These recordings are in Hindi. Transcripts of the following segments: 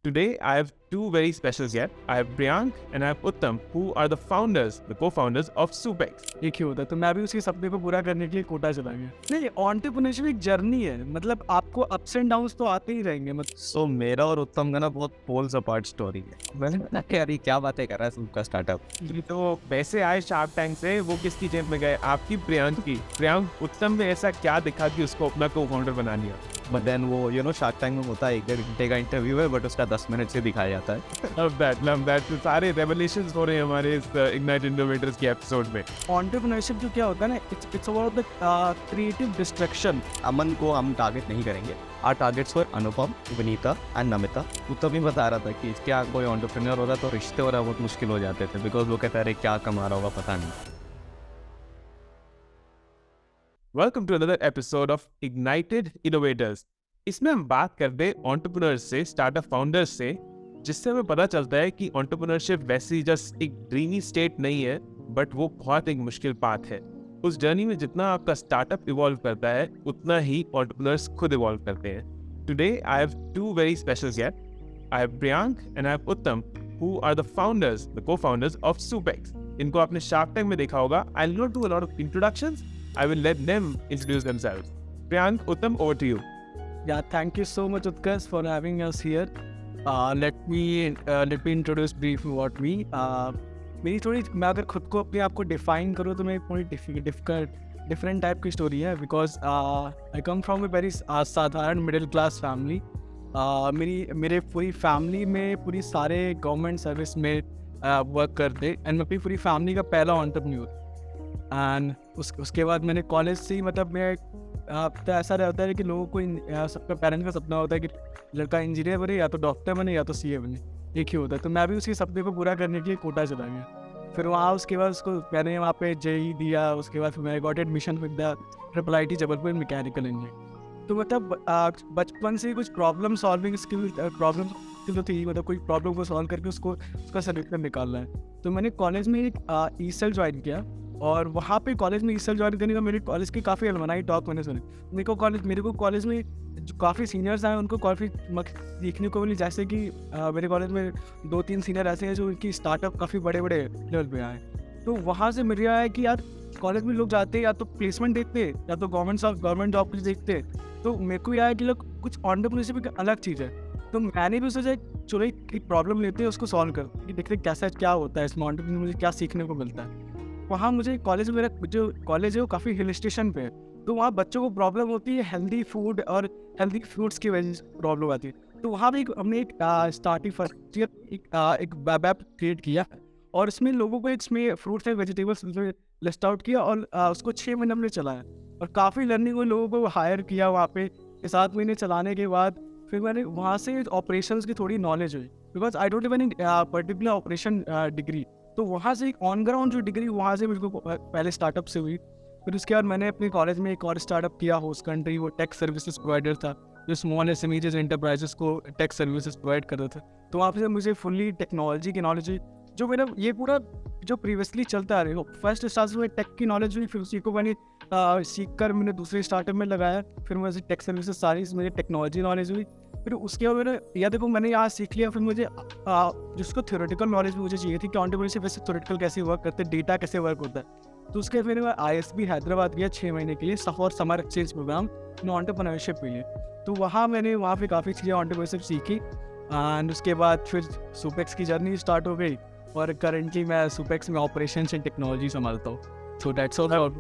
Today, I have two very special guests. I have Priyank and I have Uttam, who are the co-founders of Supex. एक ही होता है तो मैं भी उसी सपने को पूरा करने के लिए कोटा चला गया। नहीं, एंटरप्रेन्योरशिप एक जर्नी है, मतलब आपको अप्स एंड डाउन्स तो आते ही रहेंगे। सो मेरा और उत्तम का ना बहुत पोल्स अपार्ट स्टोरी है। मैंने बोला कि यार ये क्या बातें कर रहा है सबका स्टार्टअप। तो पैसे आए शार्क टैंक से, वो किसकी जेब में गए? आपकी, प्रियांक की। प्रियांक, उत्तम में ऐसा क्या दिखा कि उसको अपना को-फाउंडर बना लिया? बट देन वो शार्क टैंक में होता है 1.5 घंटे का इंटरव्यू है, बट उसका 10 मिनट से दिखाया जाता है। Love that. तो सारे रेवलेशंस हो रहे हैं हमारे इस इग्नाइट इनोवेटर्स के एपिसोड में। एंटरप्रेन्योरशिप जो क्या होता है ना, it's about the creative destruction. Aman को हम टारगेट नहीं करेंगे। Our targets for Anupam, Vinita and Namita. Uttam भी बता रहा था कि क्या कोई एंटरप्रेन्योर होता तो रिश्ते हो रहा बहुत मुश्किल हो जाते थे, बिकॉज वो कहता है क्या कमा रहा होगा पता नहीं। Welcome to another episode of ignited innovators. इसमें हम बात करते हैं एंटरप्रेन्योर्स से, स्टार्टअप फाउंडर्स से, जिससे हमें पता चलता है कि एंटरप्रेन्योरशिप वैसी जस्ट एक ड्रीमी स्टेट नहीं है, बट वो बहुत एक मुश्किल पाथ है। उस जर्नी में जितना आपका स्टार्टअप इवॉल्व करता है, उतना ही एंटरप्रेन्योर्स खुद इवॉल्व करते हैं। Today I have two very special guest. I have Priyank and I have Uttam, who are the co-founders of Supex. इनको आपने शार्क टैंक में देखा होगा। I'll not do a lot of introductions. I will let them introduce themselves. Priyank, Uttam, over to you. Yeah, thank you so much, Utkarsh, for having us here. Let me introduce briefly what we. मेरी थोड़ी, मैं अगर खुद को अपने आप को डिफाइन करूँ तो मेरी थोड़ी डिफरेंट टाइप की स्टोरी है, because I come from a very साधारण मिडिल क्लास फैमिली। मेरे पूरी फैमिली में पूरी सारे गवर्नमेंट सर्विस में वर्क करते, एंड मैं अपनी पूरी फैमिली का पहला एंटरप्रेन्योर। एंड उसके बाद मैंने कॉलेज से ही, मतलब मैं तो ऐसा रहता है कि लोगों को सबका पेरेंट्स का सपना होता है कि लड़का इंजीनियर बने, या तो डॉक्टर बने, या तो सीए बने, एक ही होता है। तो मैं भी उसी सपने को पूरा करने के लिए कोटा चला गया। फिर वहाँ उसके बाद मैंने वहाँ पे जेई दिया। उसके बाद फिर मैं got admission with the IIIT Jabalpur mechanical engineering. तो मतलब बचपन से कुछ प्रॉब्लम सॉल्विंग स्किल तो थी, मतलब कोई प्रॉब्लम को सॉल्व करके उसका सोल्यूशन निकालना है। तो मैंने कॉलेज में एक ईसेल ज्वाइन किया, और वहाँ पे कॉलेज में ईसेल ज्वाइन करने का मेरे कॉलेज की काफ़ी अलमनाई टॉक मैंने सुने। मेरे को कॉलेज में जो काफ़ी सीनियर्स आए उनको काफ़ी सीखने को मिली, जैसे कि मेरे कॉलेज में 2-3 सीनियर ऐसे हैं जो उनकी स्टार्टअप काफ़ी बड़े लेवल पे आए। तो वहाँ से मिल रहा है कि यार कॉलेज में लोग जाते हैं, या तो प्लेसमेंट देखते हैं, या तो गवर्नमेंट जॉब कुछ देखते हैं। तो मेरे को यार कि लोग कुछ एंटरप्रेन्योरशिप एक अलग चीज़ है। तो मैंने भी सोचा चलो एक प्रॉब्लम लेते हैं, उसको सॉल्व कर कि देखते कैसा क्या होता है इसमें, एंटरप्रेन्योर मुझे क्या सीखने को मिलता है। वहाँ मुझे कॉलेज में, मेरा जो कॉलेज है वो काफ़ी हिल स्टेशन पे है, तो वहाँ बच्चों को प्रॉब्लम होती है हेल्दी फूड और हेल्दी फ्रूट्स की वजह से प्रॉब्लम आती है। तो वहाँ भी हमने एक स्टार्टिंग फर्स्ट ईयर एक वेब ऐप क्रिएट किया, और इसमें लोगों को इसमें fruits and vegetables list out किया, और उसको 6 महीने हमने चलाया, और काफ़ी लर्निंग हुई। लोगों को हायर किया वहाँ पे 7 महीने चलाने के बाद फिर मैंने वहाँ से ऑपरेशंस की थोड़ी नॉलेज हुई, because I don't have any particular operation degree. तो वहाँ से एक ऑन ग्राउंड जो डिग्री वहाँ से मेरे को पहले स्टार्टअप से हुई। फिर उसके बाद मैंने अपने कॉलेज में एक और स्टार्टअप किया, होस्ट कंट्री। वो टेक सर्विसेज प्रोवाइडर था, जो स्मॉल SMEs एंटरप्राइजेस को टेक सर्विसेज प्रोवाइड कर रहा था। तो वहाँ से मुझे फुल्ली टेक्नोलॉजी की नॉलेज हुई, जो मेरा ये पूरा जो प्रीवियसली चलता आ रही हो। फर्स्ट स्टार्ट में टेक की नॉलेज हुई, फिर उसी को मैंने सीख कर मैंने दूसरे स्टार्टअप में लगाया। फिर मुझे टेक सर्विसेज सारी मुझे टेक्नोलॉजी नॉलेज हुई। फिर उसके बाद मैंने यहाँ सीख लिया। फिर मुझे जिसको थ्योरेटिकल नॉलेज मुझे चाहिए थी कि एंटरप्रेन्योरशिप वैसे थ्योरेटिकल कैसे वर्क करते हैं, डेटा कैसे वर्क होता है। तो उसके फिर मैं ISB हैदराबाद गया 6 महीने के लिए for summer exchange programme entrepreneurship के लिए। तो वहाँ पे काफ़ी चीज़ें एंटरप्रेन्योरशिप सीखी, एंड उसके बाद फिर सुपेक्स की जर्नी स्टार्ट हो गई, और करंटली मैं सुपेक्स में ऑपरेशंस एंड टेक्नोलॉजी संभालता हूँ। So that's all.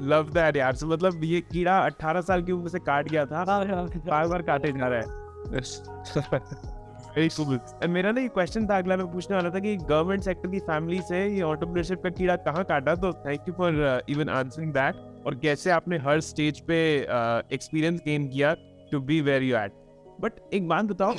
Love that यार। So, मतलब ये कीड़ा 18 साल की उम्र से काट गया था, बार काटे जा रहा है। Very cool. मेरा ना ये क्वेश्चन था अगला, मैं पूछने वाला था कि गवर्नमेंट सेक्टर की फैमिली से ये एंटरप्रेन्योरशिप का कीड़ा कहाँ काटा। तो thank you for even answering that, और कैसे आपने हर स्टेज पे एक्सपीरियंस गेन किया to be where you at. But एक बात बताओ,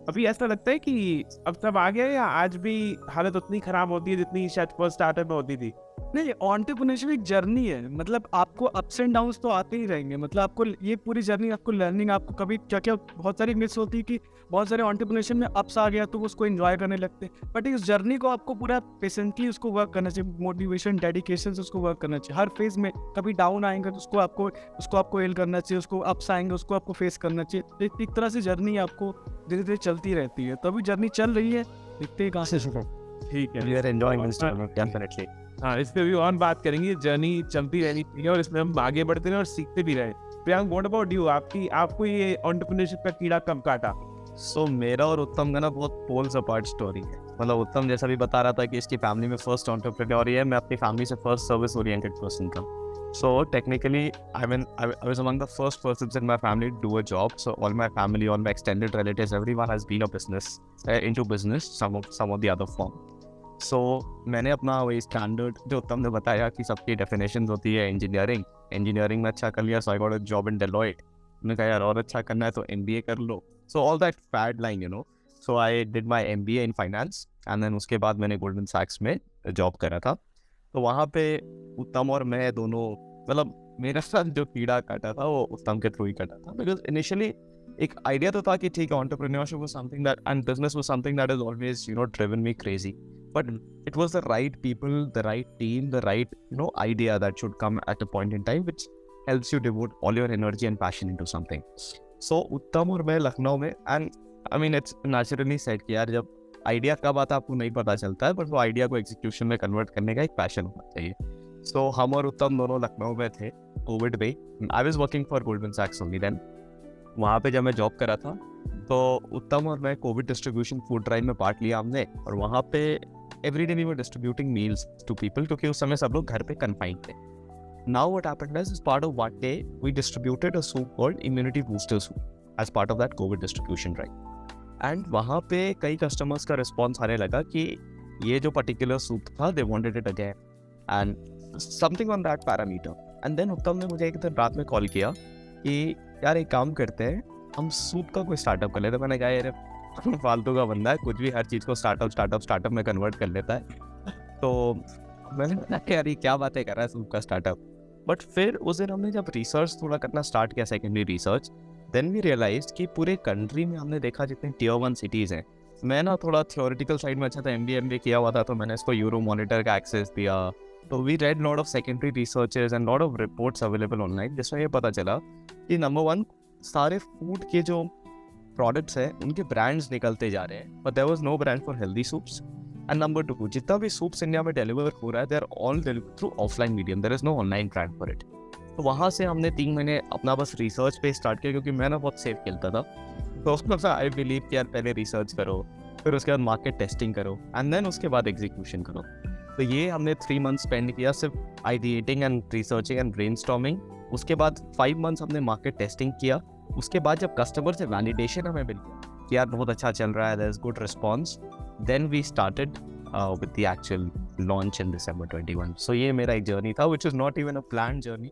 अभी ऐसा लगता है कि अब सब आ गया, या आज भी हालत उतनी खराब होती है जितनी शायद फर्स्ट स्टार्टअप में होती थी? नहीं, एंटरप्रेन्योरशिप एक जर्नी है, मतलब आपको अप्स एंड डाउन्स तो आते ही रहेंगे, मतलब आपको ये पूरी जर्नी, आपको लर्निंग, आपको कभी क्या क्या बहुत सारी मिस होती है कि बहुत सारे एंटरप्रेन्योरशिप में अप्स आ गया तो वो उसको एंजॉय करने लगते हैं, बट इस जर्नी को आपको पूरा पेशेंटली उसको वर्क करना चाहिए, मोटिवेशन डेडिकेशन से उसको वर्क करना चाहिए। हर फेज में कभी डाउन आएंगे तो उसको आपको हेल करना चाहिए, उसको अप्स आएंगे उसको आपको फेस करना चाहिए। तो एक तरह से जर्नी आपको धीरे धीरे चलती रहती है, तो अभी जर्नी चल रही है, देखते हैं कहाँ से। ठीक है, we are enjoying this journey definitely. हाँ, इस पे भी और बात करेंगे। जर्नी चलती रहनी चाहिए और इसमें हम आगे बढ़ते रहे और सीखते भी रहे। Priyank, what about you? आपको ये एंटरप्रेन्योरशिप का कीड़ा कब काटा? सो मेरा और उत्तम का ना बहुत पोल्स अपार्ट स्टोरी है। मतलब उत्तम जैसा भी बता रहा था कि इसकी फैमिली में फर्स्ट एंटरप्रेन्योर ही है, मैं अपनी फैमिली से फर्स्ट सर्विस ओरिएंटेड पर्सन था। So technically, I was among the first persons in my family to do a job. So all my family, all my extended relatives, everyone has been into business, some of the other form. So मैंने अपना वही स्टैंडर्ड जो उत्तम ने बताया कि सबकी डेफिनेशन होती है इंजीनियरिंग में अच्छा कर लिया, so I got a job in Deloitte. मैंने कहा यार और अच्छा करना है तो MBA कर लो। So all that fad line, you know. So I did my MBA in finance and then उसके बाद मैंने Goldman Sachs में जॉब करा था। तो वहाँ पे उत्तम और मैं दोनों, मतलब मेरे साथ जो कीड़ा काटा था वो उत्तम के थ्रू ही काटा था। बिकॉज इनिशियली एक आइडिया तो था कि ठीक है, entrepreneurship was something that and business was something that is always driven me crazy, but it was the right people, the right team, the right idea that should come at a point in time which helps you devote all your energy and passion into something. So Uttam और मैं लखनऊ में, and I mean it's naturally set कि यार जब आइडिया कब आता है आपको नहीं पता चलता है, बट वो आइडिया को एग्जीक्यूशन में कन्वर्ट करने का एक पैशन होना चाहिए। सो हम और उत्तम दोनों लखनऊ में थे कोविड में। I was working for Goldman सैक्स ओनली देन। वहाँ पे जब मैं जॉब करा था तो उत्तम और मैं कोविड डिस्ट्रीब्यूशन फूड ड्राइव में पार्ट लिया हमने, और वहाँ पे every day we were distributing meals to people, क्योंकि उस समय सब लोग घर पे कन्फाइंड थे। Now what happened is part of one day we distributed a soup called immunity booster soup as part of that Covid distribution drive. And वहाँ पे कई कस्टमर्स का रिस्पॉन्स आने लगा कि ये जो पर्टिकुलर सूप था they wanted it again and something on that parameter. And then Uttam ने मुझे एक दिन रात में कॉल किया कि यार एक काम करते हैं, हम सूप का कोई स्टार्टअप कर लेते हैं। मैंने कहा यार फालतू का बंदा है, कुछ भी हर चीज़ को स्टार्टअप में कन्वर्ट कर लेता है। तो मैंने कहा यार ये क्या बातें कर रहा है सूप का स्टार्टअप। बट फिर उस दिन हमने जब रिसर्च थोड़ा करना स्टार्ट किया, secondary research, then we realise कि पूरे कंट्री में हमने देखा जितने टियर 1 सिटीज़ हैं, मैं ना थोड़ा थियोरेटिकल साइड में अच्छा था, MBA किया हुआ था, तो मैंने इसको यूरो मॉनिटर का एक्सेस दिया। तो we read lot of secondary researches and lot of reports available online, जिसमें ये पता चला कि नंबर 1 सारे फूड के जो प्रोडक्ट्स हैं उनके ब्रांड्स निकलते जा रहे हैं, but there was no brand for healthy soups. And number 2, जितना भी सूप्स इंडिया में डिलीवर हो रहा है, they are all delivered through offline medium, there is no online brand for it. तो वहाँ से हमने 3 महीने अपना बस रिसर्च पे स्टार्ट किया, क्योंकि मैं ना बहुत सेफ खेलता था। तो उसमें आई बिलीव कि यार पहले रिसर्च करो, फिर उसके बाद मार्केट टेस्टिंग करो, एंड देन उसके बाद एग्जीक्यूशन करो। तो ये हमने 3 मंथ स्पेंड किया सिर्फ ideating and researching and brainstorming. उसके बाद 5 मंथ्स हमने मार्केट टेस्टिंग किया। उसके बाद जब कस्टमर से वैलिडेशन हमें मिल गया कि यार बहुत अच्छा चल रहा है, there is good response, then we started with the actual launch in December 21। सो ये मेरा एक जर्नी था which is not even a plan journey,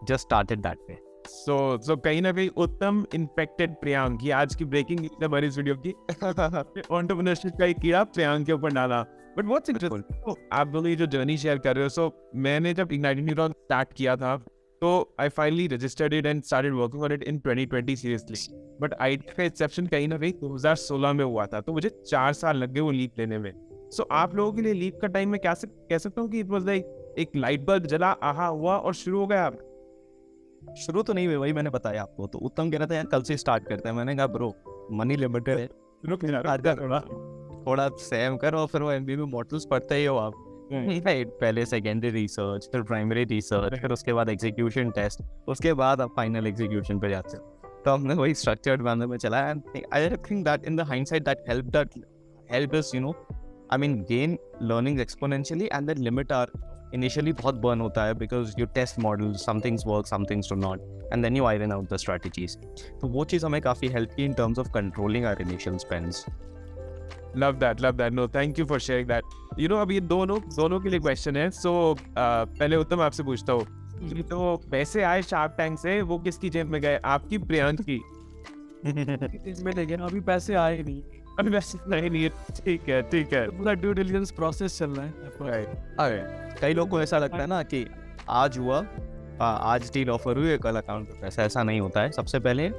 just started that way. So कहीं ना कहीं उत्तम इन्फेक्टेड प्रियांक, ये आज की ब्रेकिंग न्यूज़ है हमारी इस वीडियो की। एंटरप्रेन्योरशिप का एक कीड़ा प्रियांक के ऊपर डाला। बट व्हाट्स इंटरेस्टिंग, आप दोनों ये जो जर्नी शेयर कर रहे हो, सो मैंने जब इग्नाइटेड न्यूरॉन स्टार्ट किया था तो I finally registered it and started working on it in 2020 seriously. But IT का इंसेप्शन कहीं ना कहीं 2016 में हुआ था, तो मुझे 4 साल लग गए वो लीप लेने में। सो आप लोगों के लिए लीप का टाइम में कह सकता हूँ कि इट वाज लाइक एक लाइट बल्ब जला, आहा हुआ और शुरू हो गया। आप शुरू तो नहीं हुई, वही मैंने बताया आपको। तो उत्तम कह रहा था यार कल से स्टार्ट करते हैं। मैंने कहा ब्रो मनी लिमिटेड है, थोड़ा सेव करो, फिर वो MBA में मॉडल्स पढ़ते ही हो आप। पहले सेकेंडरी रिसर्च, फिर प्राइमरी रिसर्च, फिर उसके बाद एग्जीक्यूशन टेस्ट, उसके बाद आप फाइनल एग्जीक्यूशन पे जाते हो। तो हमने वही स्ट्रक्चर्ड मैनर में चला। And I think that in the hindsight that help us I mean gain learnings exponentially and then limit our initially बहुत burn होता है because you test models, some things work, some things do not, and then you iron out the strategies. तो वो चीज़ हमें काफ़ी help की in terms of controlling our initial spends. Love that. No, thank you for sharing that. अब ये दोनों के लिए क्वेश्चन है। सो पहले उत्तम आपसे पूछता हूँ, तो पैसे आए शार्क टैंक से, वो किसकी जेब में गए, आपकी प्रियांक की? इसमें लेकिन अभी पैसे आए नहीं, अभी वैसे नहीं है, ठीक है पूरा ड्यू डिलिजेंस प्रोसेस चल रहा है। राइट। अरे कई लोग को ऐसा लगता है ना कि आज हुआ, आज डील ऑफर हुई, कल अकाउंट पे पैसा, ऐसा नहीं होता है। सबसे पहले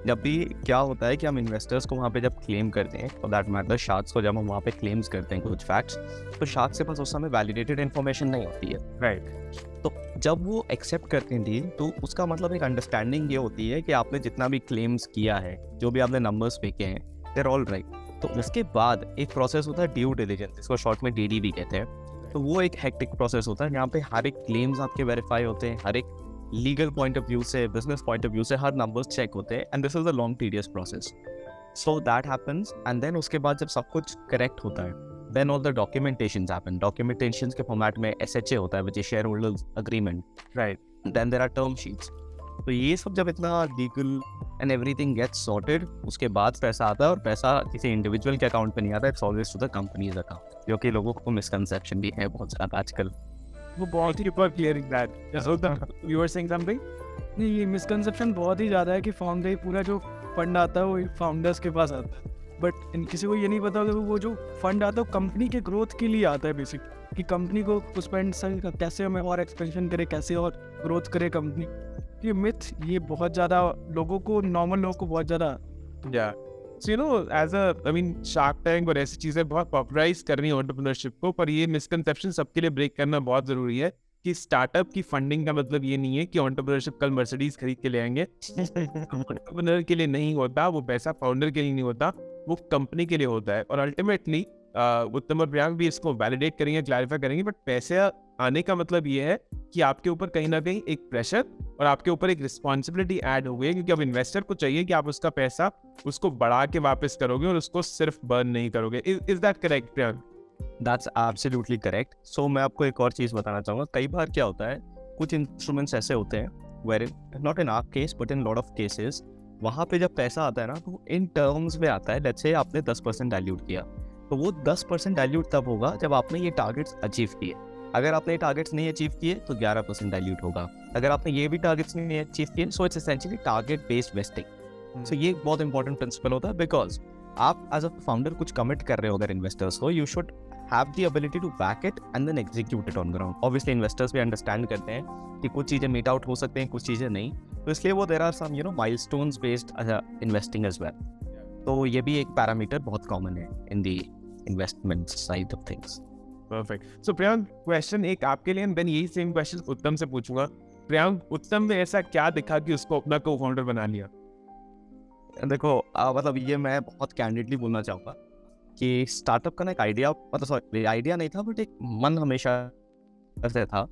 जब भी क्या होता है कि हम इन्वेस्टर्स को वहाँ पे जब क्लेम करते हैं, फॉर दैट मैटर शार्क्स को जब हम वहाँ पे क्लेम्स करते हैं कुछ फैक्ट्स, तो शार्क्स के पास उस समय वैलिडेटेड इन्फॉर्मेशन नहीं होती है। राइट। तो जब वो एक्सेप्ट करते हैं डील, तो उसका मतलब एक अंडरस्टैंडिंग ये होती है कि आपने जितना भी क्लेम्स किया है, जो भी आपने नंबर्स फेंके हैं, देयर ऑल राइट। तो उसके बाद एक प्रोसेस होता है ड्यू डिलिजेंस, जिसको शॉर्ट में डीडी भी कहते हैं। तो वो एक हेक्टिक प्रोसेस होता है जहाँ पे हर एक क्लेम्स आपके वेरीफाई होते हैं, हर एक लीगल पॉइंट ऑफ व्यू से, बिजनेस पॉइंट ऑफ व्यू से हर नंबर्स चेक होते हैं, and this is a long tedious process. So that happens, and then उसके बाद जब सब कुछ करेक्ट होता है, then all the documentations happen. Documentations के फॉर्मेट में SHA होता है, which is shareholders agreement, right. Then there are term sheets. तो ये सब जब इतना legal and everything gets sorted, उसके बाद पैसा आता है, और पैसा किसी इंडिविजुअल के अकाउंट पे नहीं आता, it's always to the company's account, जो कि लोगों को मिसकंसेप्शन भी है बहुत ज़्यादा आजकल। वो बहुत ही ऊपर clearing that. You were saying something? नहीं, ये मिसकंसेप्शन बहुत ही ज़्यादा है कि फाउंडर पूरा जो फंड आता है वो फाउंडर्स के पास आता है, बट किसी को ये नहीं पता कि वो जो फंड आता है वो कंपनी के ग्रोथ के लिए आता है बेसिक, कि कंपनी को उस फंड से कैसे हमें और एक्सपेंशन करे, कैसे और ग्रोथ करे कंपनी। ये मिथ ये बहुत ज़्यादा लोगों को, नॉर्मल लोगों को बहुत ज़्यादा या so you know as a I mean Shark Tank और ऐसी चीज़ें बहुत पॉपुलराइज कर रही हैं एंटरप्रेन्योरशिप को, पर ये मिसकंसेप्शन सबके लिए ब्रेक करना बहुत ज़रूरी है कि स्टार्टअप की फंडिंग का मतलब ये नहीं है कि एंटरप्रेन्योरशिप कल मर्सिडीज खरीद के ले आएंगे। एंटरप्रेन्योर के लिए नहीं होता वो पैसा, फाउंडर के लिए नहीं होता, वो कंपनी के लिए होता है। और अल्टीमेटली उत्तम और प्रियांक भी इसको वैलिडेट करेंगे, क्लैरिफाई करेंगे, बट पैसे आने का मतलब ये है कि आपके ऊपर कहीं ना कहीं एक प्रेशर और आपके ऊपर एक रिस्पॉन्सिबिलिटी ऐड हो गई है, क्योंकि अब इन्वेस्टर को चाहिए कि आप उसका पैसा उसको बढ़ा के वापस करोगे और उसको सिर्फ बर्न नहीं करोगे। Is that correct Priyank? That's absolutely correct. So मैं आपको एक और चीज़ बताना चाहूँगा। कई बार क्या होता है, कुछ इंस्ट्रूमेंट्स ऐसे होते हैं were not in our case but in lot of cases, वहाँ पे जब पैसा आता है ना, तो इन टर्म्स में आता है, लेट्स से आपने 10% डाइल्यूट किया, तो वो 10% डाइल्यूट तब होगा जब आपने ये टारगेट्स अचीव किए। अगर आपने ये टारगेट्स नहीं अचीव किए तो 11% डाइल्यूट होगा। अगर आपने ये भी टारगेट्स नहीं अचीव किए, so it's essentially target based vesting. So ये एक बहुत इंपॉर्टेंट प्रिंसिपल होता है, बिकॉज आप एज अ फाउंडर कुछ कमिट कर रहे हो अगर इन्वेस्टर्स को, you should have the ability to back it and then execute it on ground. Obviously investors भी understand करते हैं कि कुछ चीज़ें meet out हो सकते हैं, कुछ चीज़ें नहीं, तो इसलिए वो there are some milestones based investing as well. तो ये भी एक पैरामीटर बहुत कॉमन है in the investment side of things. Perfect. So Priyank, question एक आपके लिए, देन यही सेम क्वेश्चन उत्तम से पूछूंगा। प्रियांक, उत्तम में ऐसा क्या दिखा कि उसको अपना को फाउंडर बना लिया? देखो मतलब ये मैं बहुत कैंडिडली बोलना चाहूँगा कि स्टार्टअप का ना एक आइडिया, मतलब सॉरी आइडिया नहीं था, बट एक मन हमेशा से था।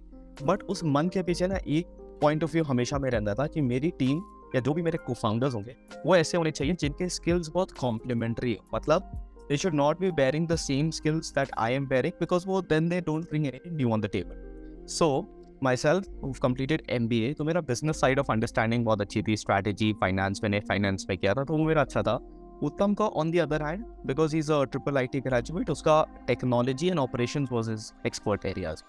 बट उस मन के पीछे ना एक पॉइंट ऑफ व्यू हमेशा में रहता था कि मेरी टीम या जो भी मेरे को फाउंडर्स होंगे वो ऐसे होने चाहिए जिनके स्किल्स बहुत कॉम्प्लीमेंट्री हो। मतलब they should not be bearing the same skills that I am bearing, because वो then they don't bring anything new on the table. So myself who've completed MBA, तो मेरा बिजनेस साइड ऑफ अंडरस्टैंडिंग बहुत अच्छी थी। स्ट्रैटेजी, फाइनेंस, मैंने फाइनेंस में किया था, तो वो मेरा अच्छा था। उत्तम का on the other hand, because he is a triple IT graduate, उसका technology and operations was his expert areas.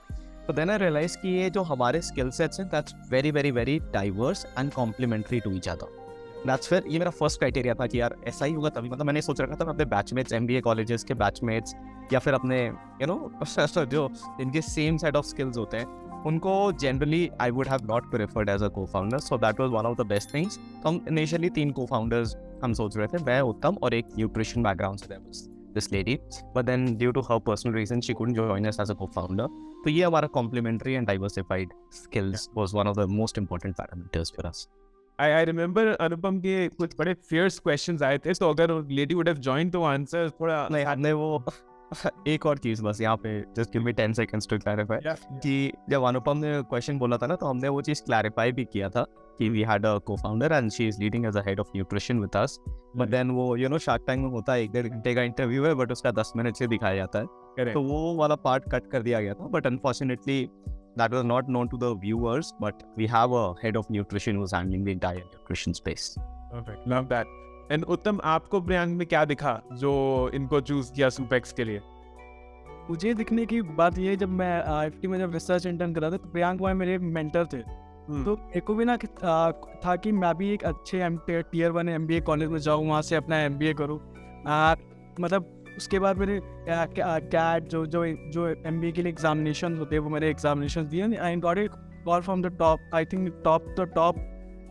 तो देन आई रियलाइज कि ये जो हमारे स्किल सेट्स हैं, that's very very very diverse and complementary to each other. That's फिर ये मेरा फर्स्ट क्राइटेरिया था कि यार ऐसा ही होगा तभी। मतलब मैंने सोच रखा था मैं अपने बैचमेट्स, MBA कॉलेजेस के बैचमेट्स, या फिर अपने जो इनके सेम सेट ऑफ स्किल्स होते हैं, उनको generally I would have not preferred as a co-founder. So that was one of the best things. तो हम इनिशियली 3 को-फाउंडर्स हम सोच रहे थे, मैं, उत्तम और एक न्यूट्रिशन बैकग्राउंड से this lady, but then due to her personal reason she couldn't join us as a co-founder. तो ये हमारा complementary and diversified skills was one of the most important parameters for us. I remember Anupam के कुछ बड़े fierce questions आए थे, तो अगर लेडी would have joined तो आंसर थोड़ा नहीं, हमने वो एक और चीज़ बस यहाँ पे just give me 10 seconds to clarify कि जब अनुपम ने क्वेश्चन बोला था ना, तो हमने वो चीज़ क्लैरिफाई भी किया था कि we had a co-founder and she is leading as a head of nutrition with us. But then वो शार्क टैंक में होता है 1-1.5 घंटे का इंटरव्यू है, बट उसका 10 मिनट से दिखाया जाता है, तो वो वाला पार्ट कट कर दिया गया था। But unfortunately that was not known to the viewers, but we have a head of nutrition who's handling the entire nutrition space. Perfect, love that. And उत्तम, आपको प्रियांक में क्या दिखा जो इनको चूज किया सुपेक्स के लिए? मुझे दिखने की बात ये है, जब मैं IFT में जब रिसर्च इंटर्न कर रहा था, तो प्रियांक भाई मेरे मेंटर थे। तो एक को भी ना था कि मैं भी एक अच्छे Tier 1 MBA कॉलेज में जाऊँ, वहाँ से अपना MBA करूँ। मतलब उसके बाद मेरे कैट जो MBA के लिए एग्जामिनेशन होते हैं वो मेरे एग्जामिनेशन दिए. I got it call from the top, I think top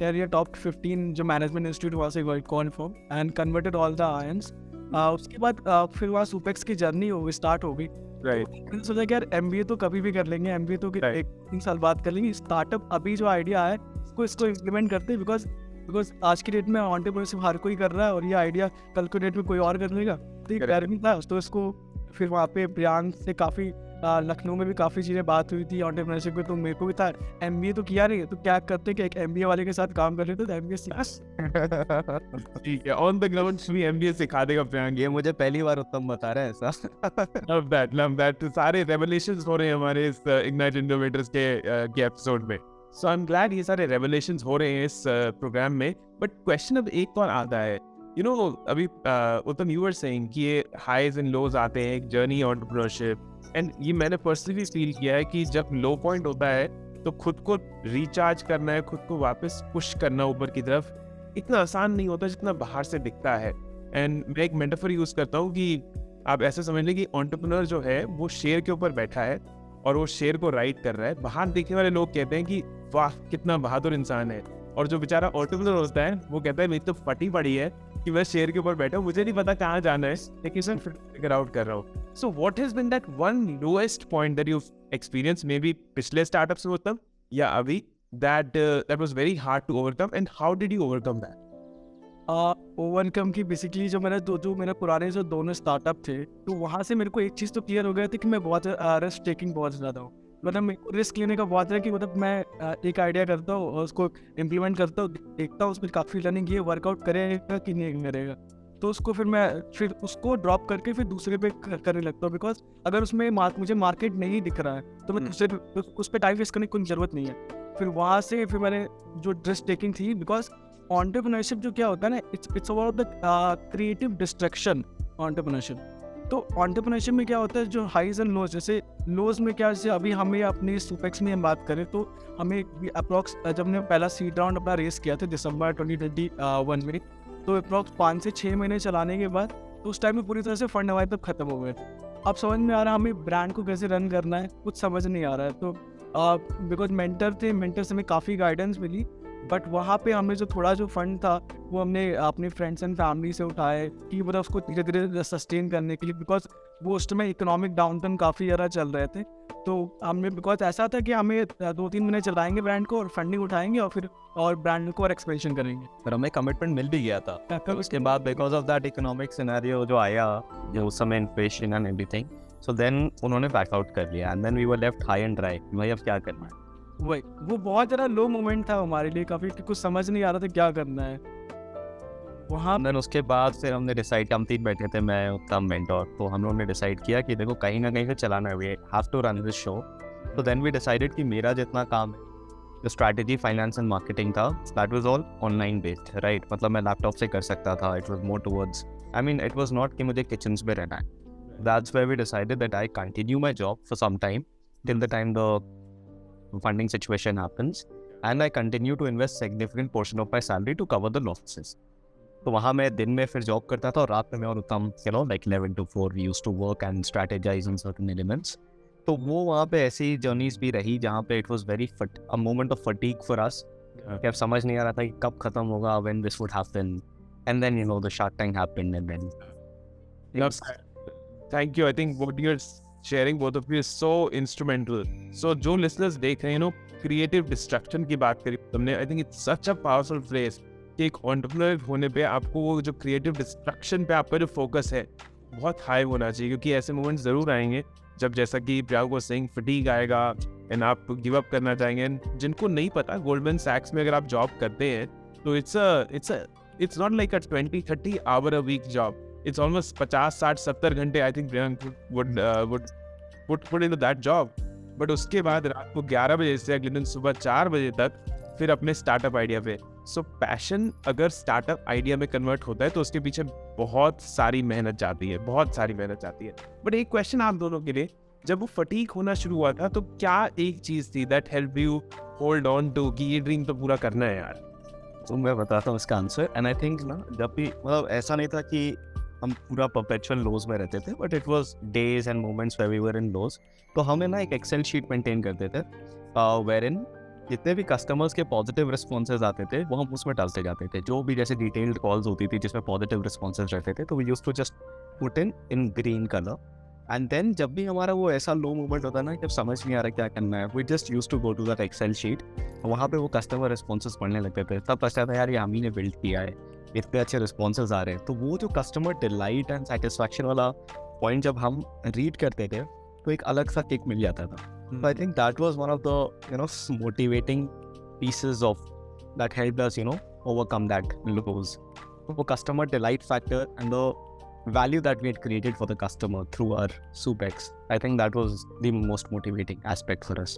10 या टॉप 15 जो मैनेजमेंट इंस्टीट्यूट वहाँ से call from and converted all the ions. उसके बाद फिर वहाँ सुपेक्स की जर्नी स्टार्ट हो गई. राइट. मैंने सोचा कि यार MBA तो कभी भी कर लेंगे, MBA तो Right. 1-3 साल बाद कर लेंगे. स्टार्टअप अभी जो आइडिया है इसको इम्प्लीमेंट करते हैं, बिकॉज आज की डेट में एंटरप्रेन्योरशिप हर कोई कर रहा है और ये आइडिया कल के डेट में कोई और कर लेगा. तो ये Correct. डर भी था. तो इसको फिर वहाँ पे प्रियांक से काफ़ी लखनऊ में भी काफ़ी चीज़ें बात हुई थी एंटरप्रेन्योरशिप में. तो मेरे को भी था MBA तो किया नहीं, तो क्या करते कि एक MBA वाले के साथ काम कर लेते तो MBA ठीक है, ऑन द ग्राउंड भी MBA सिखा देगा प्रियांक. ये मुझे पहली बार उत्तम बता रहा है ऐसा. Love that. सारे रेवलेशंस हो रहे हैं हमारे इस इग्नाइट इनोवेटर्स के एपिसोड में. सो आई एम ग्लैड ये सारे रेवलेशंस हो रहे हैं इस प्रोग्राम में. बट क्वेश्चन अब एक और आता है, यू नो अभी उत्तम यू वर सेइंग कि ये हाईज एंड लोज आते हैं, एक जर्नी एंटरप्रेन्योरशिप. एंड ये मैंने पर्सनली फील किया है कि जब लो पॉइंट होता है तो खुद को रिचार्ज करना है, खुद को वापस पुश करना ऊपर की तरफ, इतना आसान नहीं होता जितना बाहर से दिखता है. एंड मैं एक मेटाफर यूज करता हूँ कि आप ऐसे समझ लें कि एंटरप्रेन्योर जो है वो शेर के ऊपर बैठा है और वो शेर को राइड कर रहा है. बाहर देखने वाले लोग कहते हैं कि वाह कितना बहादुर इंसान है, और जो बेचारा एंटरप्रेन्योर होता है वो कहता है मेरी तो फटी पड़ी है कि मैं शेर के ऊपर बैठा हूँ, मुझे नहीं पता कहाँ जाना है, लेकिन मैं फिगर आउट कर रहा हूँ. So what has been that one lowest point that you experience, may be पिछले स्टार्टअप्स में उत्तम या अभी, that was very hard to overcome, and how did you overcome that? Overcome की बेसिकली जो मेरे पुराने जो दोनों स्टार्टअप थे, तो वहाँ से मेरे को एक चीज़ तो क्लियर हो गया था कि मैं बहुत रिस्क टेकिंग बहुत ज़्यादा हूँ. मतलब मेरे को रिस्क लेने का बहुत है कि मतलब मैं एक आइडिया करता हूँ और उसको इम्प्लीमेंट करता हूँ, देखता हूँ उसमें काफ़ी लर्निंग ये वर्कआउट करेगा कि नहीं करेगा, तो उसको फिर उसको ड्रॉप करके फिर दूसरे पे करने लगता हूँ. बिकॉज अगर उसमें मुझे मार्केट नहीं दिख रहा है तो मैं दूसरे उस पर टाइम वेस्ट करने की कोई ज़रूरत नहीं है. फिर वहाँ से फिर मैंने जो रिस्क टेकिंग थी, बिकॉज एंटरप्रेन्योरशिप जो क्या होता है ना, it's about the creative distraction entrepreneurship. तो एंटरप्रेन्योरशिप में क्या होता है जो हाईज एंड लोज, जैसे लोज में क्या, जैसे अभी हमें अपनी सुपेक्स में हम बात करें तो हमें अप्रॉक्स जब हमने पहला सीड राउंड अपना रेस किया था दिसंबर 2021 में, तो अप्रॉक्स 5 से 6 महीने चलाने के बाद तो उस टाइम में पूरी तरह से फंड हमारे तब खत्म हो गए थे. अब समझ में आ रहा है हमें ब्रांड को कैसे रन करना है, कुछ समझ नहीं आ रहा है. तो बिकॉज मेंटर से हमें काफ़ी गाइडेंस मिली, बट वहाँ पे हमने जो थोड़ा जो फंड था वो हमने अपने फ्रेंड्स एंड फैमिली से उठाए कि मतलब उसको धीरे धीरे सस्टेन करने के लिए, बिकॉज वो उस समय इकोनॉमिक डाउनटर्न काफ़ी ज़्यादा चल रहे थे. तो हमने, बिकॉज ऐसा था कि हमें 2-3 महीने चलाएंगे ब्रांड को और फंडिंग उठाएंगे और ब्रांड को और एक्सपेंशन करेंगे. पर हमें कमिटमेंट मिल भी गया था. तो उसके बाद because of that economic scenario जो आया, जो उस समय inflation and everything, so then उन्होंने बैकआउट कर लिया and then we were left high and dry. भाई अब क्या करना है? वही वो बहुत ज़्यादा लो मोमेंट था हमारे लिए, काफ़ी कुछ समझ नहीं आ रहा था क्या करना है वहाँ. देन उसके बाद फिर हमने डिसाइड, हम 3 बैठे थे, मैं उत्तम मेंटोर, तो हम लोगों ने डिसाइड किया कि देखो कहीं ना कहीं से चलाना है, we have to run this show. तो देन वी डिसाइडेड कि मेरा जितना काम है, जो स्ट्रैटेजी, फाइनेंस एंड मार्केटिंग था, that was all online based, right. मतलब मैं लैपटॉप से कर सकता था. It was more towards, I mean it was not कि मुझे किचन्स में रहना है. That's where we decided that I continue my job for some time till the time the funding situation happens, and I continue to invest significant portion of my salary to cover the losses. तो वहाँ मैं दिन में फिर जॉब करता था और रात में मैं और उत्तम, you know, like 11 to 4 we used to work and strategize on certain elements. तो वो वहाँ पे ऐसी जर्नीज भी रही जहाँ पे it was very a moment of fatigue for us. कि अब समझ नहीं आ रहा था कि कब खत्म होगा, when this would happen, and then you know the Shark Tank happened, and then Thank you. I think what you're sharing both of you is so instrumental. So जो listeners देख रहे हैं, creative destruction की बात करी तुमने, I think it's such a powerful phrase कि एक entrepreneur होने पे आपको वो जो creative destruction पे आपका जो focus है बहुत high होना चाहिए, क्योंकि ऐसे moments ज़रूर आएंगे जब, जैसा कि प्रियांक को saying, fatigue आएगा and आप give up करना चाहेंगे. जिनको नहीं पता, Goldman Sachs में अगर आप job करते हैं तो it's not like a 20-30 hour a week job. It's almost 50, 60, 70 घंटे I think Priyank would put into that job. But उसके बाद रात को 11 बजे से अगले दिन सुबह 4 बजे तक फिर अपने स्टार्टअप आइडिया पे. सो पैशन अगर स्टार्टअप आइडिया में कन्वर्ट होता है तो उसके पीछे बहुत सारी मेहनत जाती है, बहुत सारी मेहनत जाती है. बट एक क्वेश्चन आप दोनों के लिए, जब वो फटीक होना शुरू हुआ था तो क्या एक चीज़ थी that help you hold on to कि ये ड्रीम तो पूरा करना है यार? तो मैं बताता हूँ इसका आंसर. एंड आई थिंक ना, जब भी मतलब ऐसा नहीं था कि हम पूरा परपेचुअल लॉस में रहते थे, but it was days and moments where we were in loss. तो हमें ना एक एक्सेल शीट मेंटेन करते थे वेयर इन जितने भी कस्टमर्स के पॉजिटिव रिस्पॉन्सेज आते थे वो हम उसमें डालते जाते थे। जो भी जैसे डिटेल्ड कॉल्स होती थी जिसमें पॉजिटिव रिस्पॉन्सेज रहते थे तो we used to just put in green colour. And then जब भी हमारा वो ऐसा लो मोमेंट होता ना, जब समझ नहीं आ रहा क्या करना है, we just used to go to that Excel sheet. वहाँ पे वो कस्टमर रिस्पॉन्सेज पढ़ने लगते थे, तब पता था यार ये हम ही ने बिल्ड किया है, इतने अच्छे रिस्पॉन्सेज आ रहे हैं। तो वो जो कस्टमर डिलाइट एंड सेटिस्फैक्शन वाला पॉइंट जब हम रीड करते थे तो एक अलग सा किक मिल जाता था। So I think that was one of the motivating pieces of that helped us overcome that lows. So customer delight factor and the value that we had created for the customer through our SoupX, I think that was the most motivating aspect for us.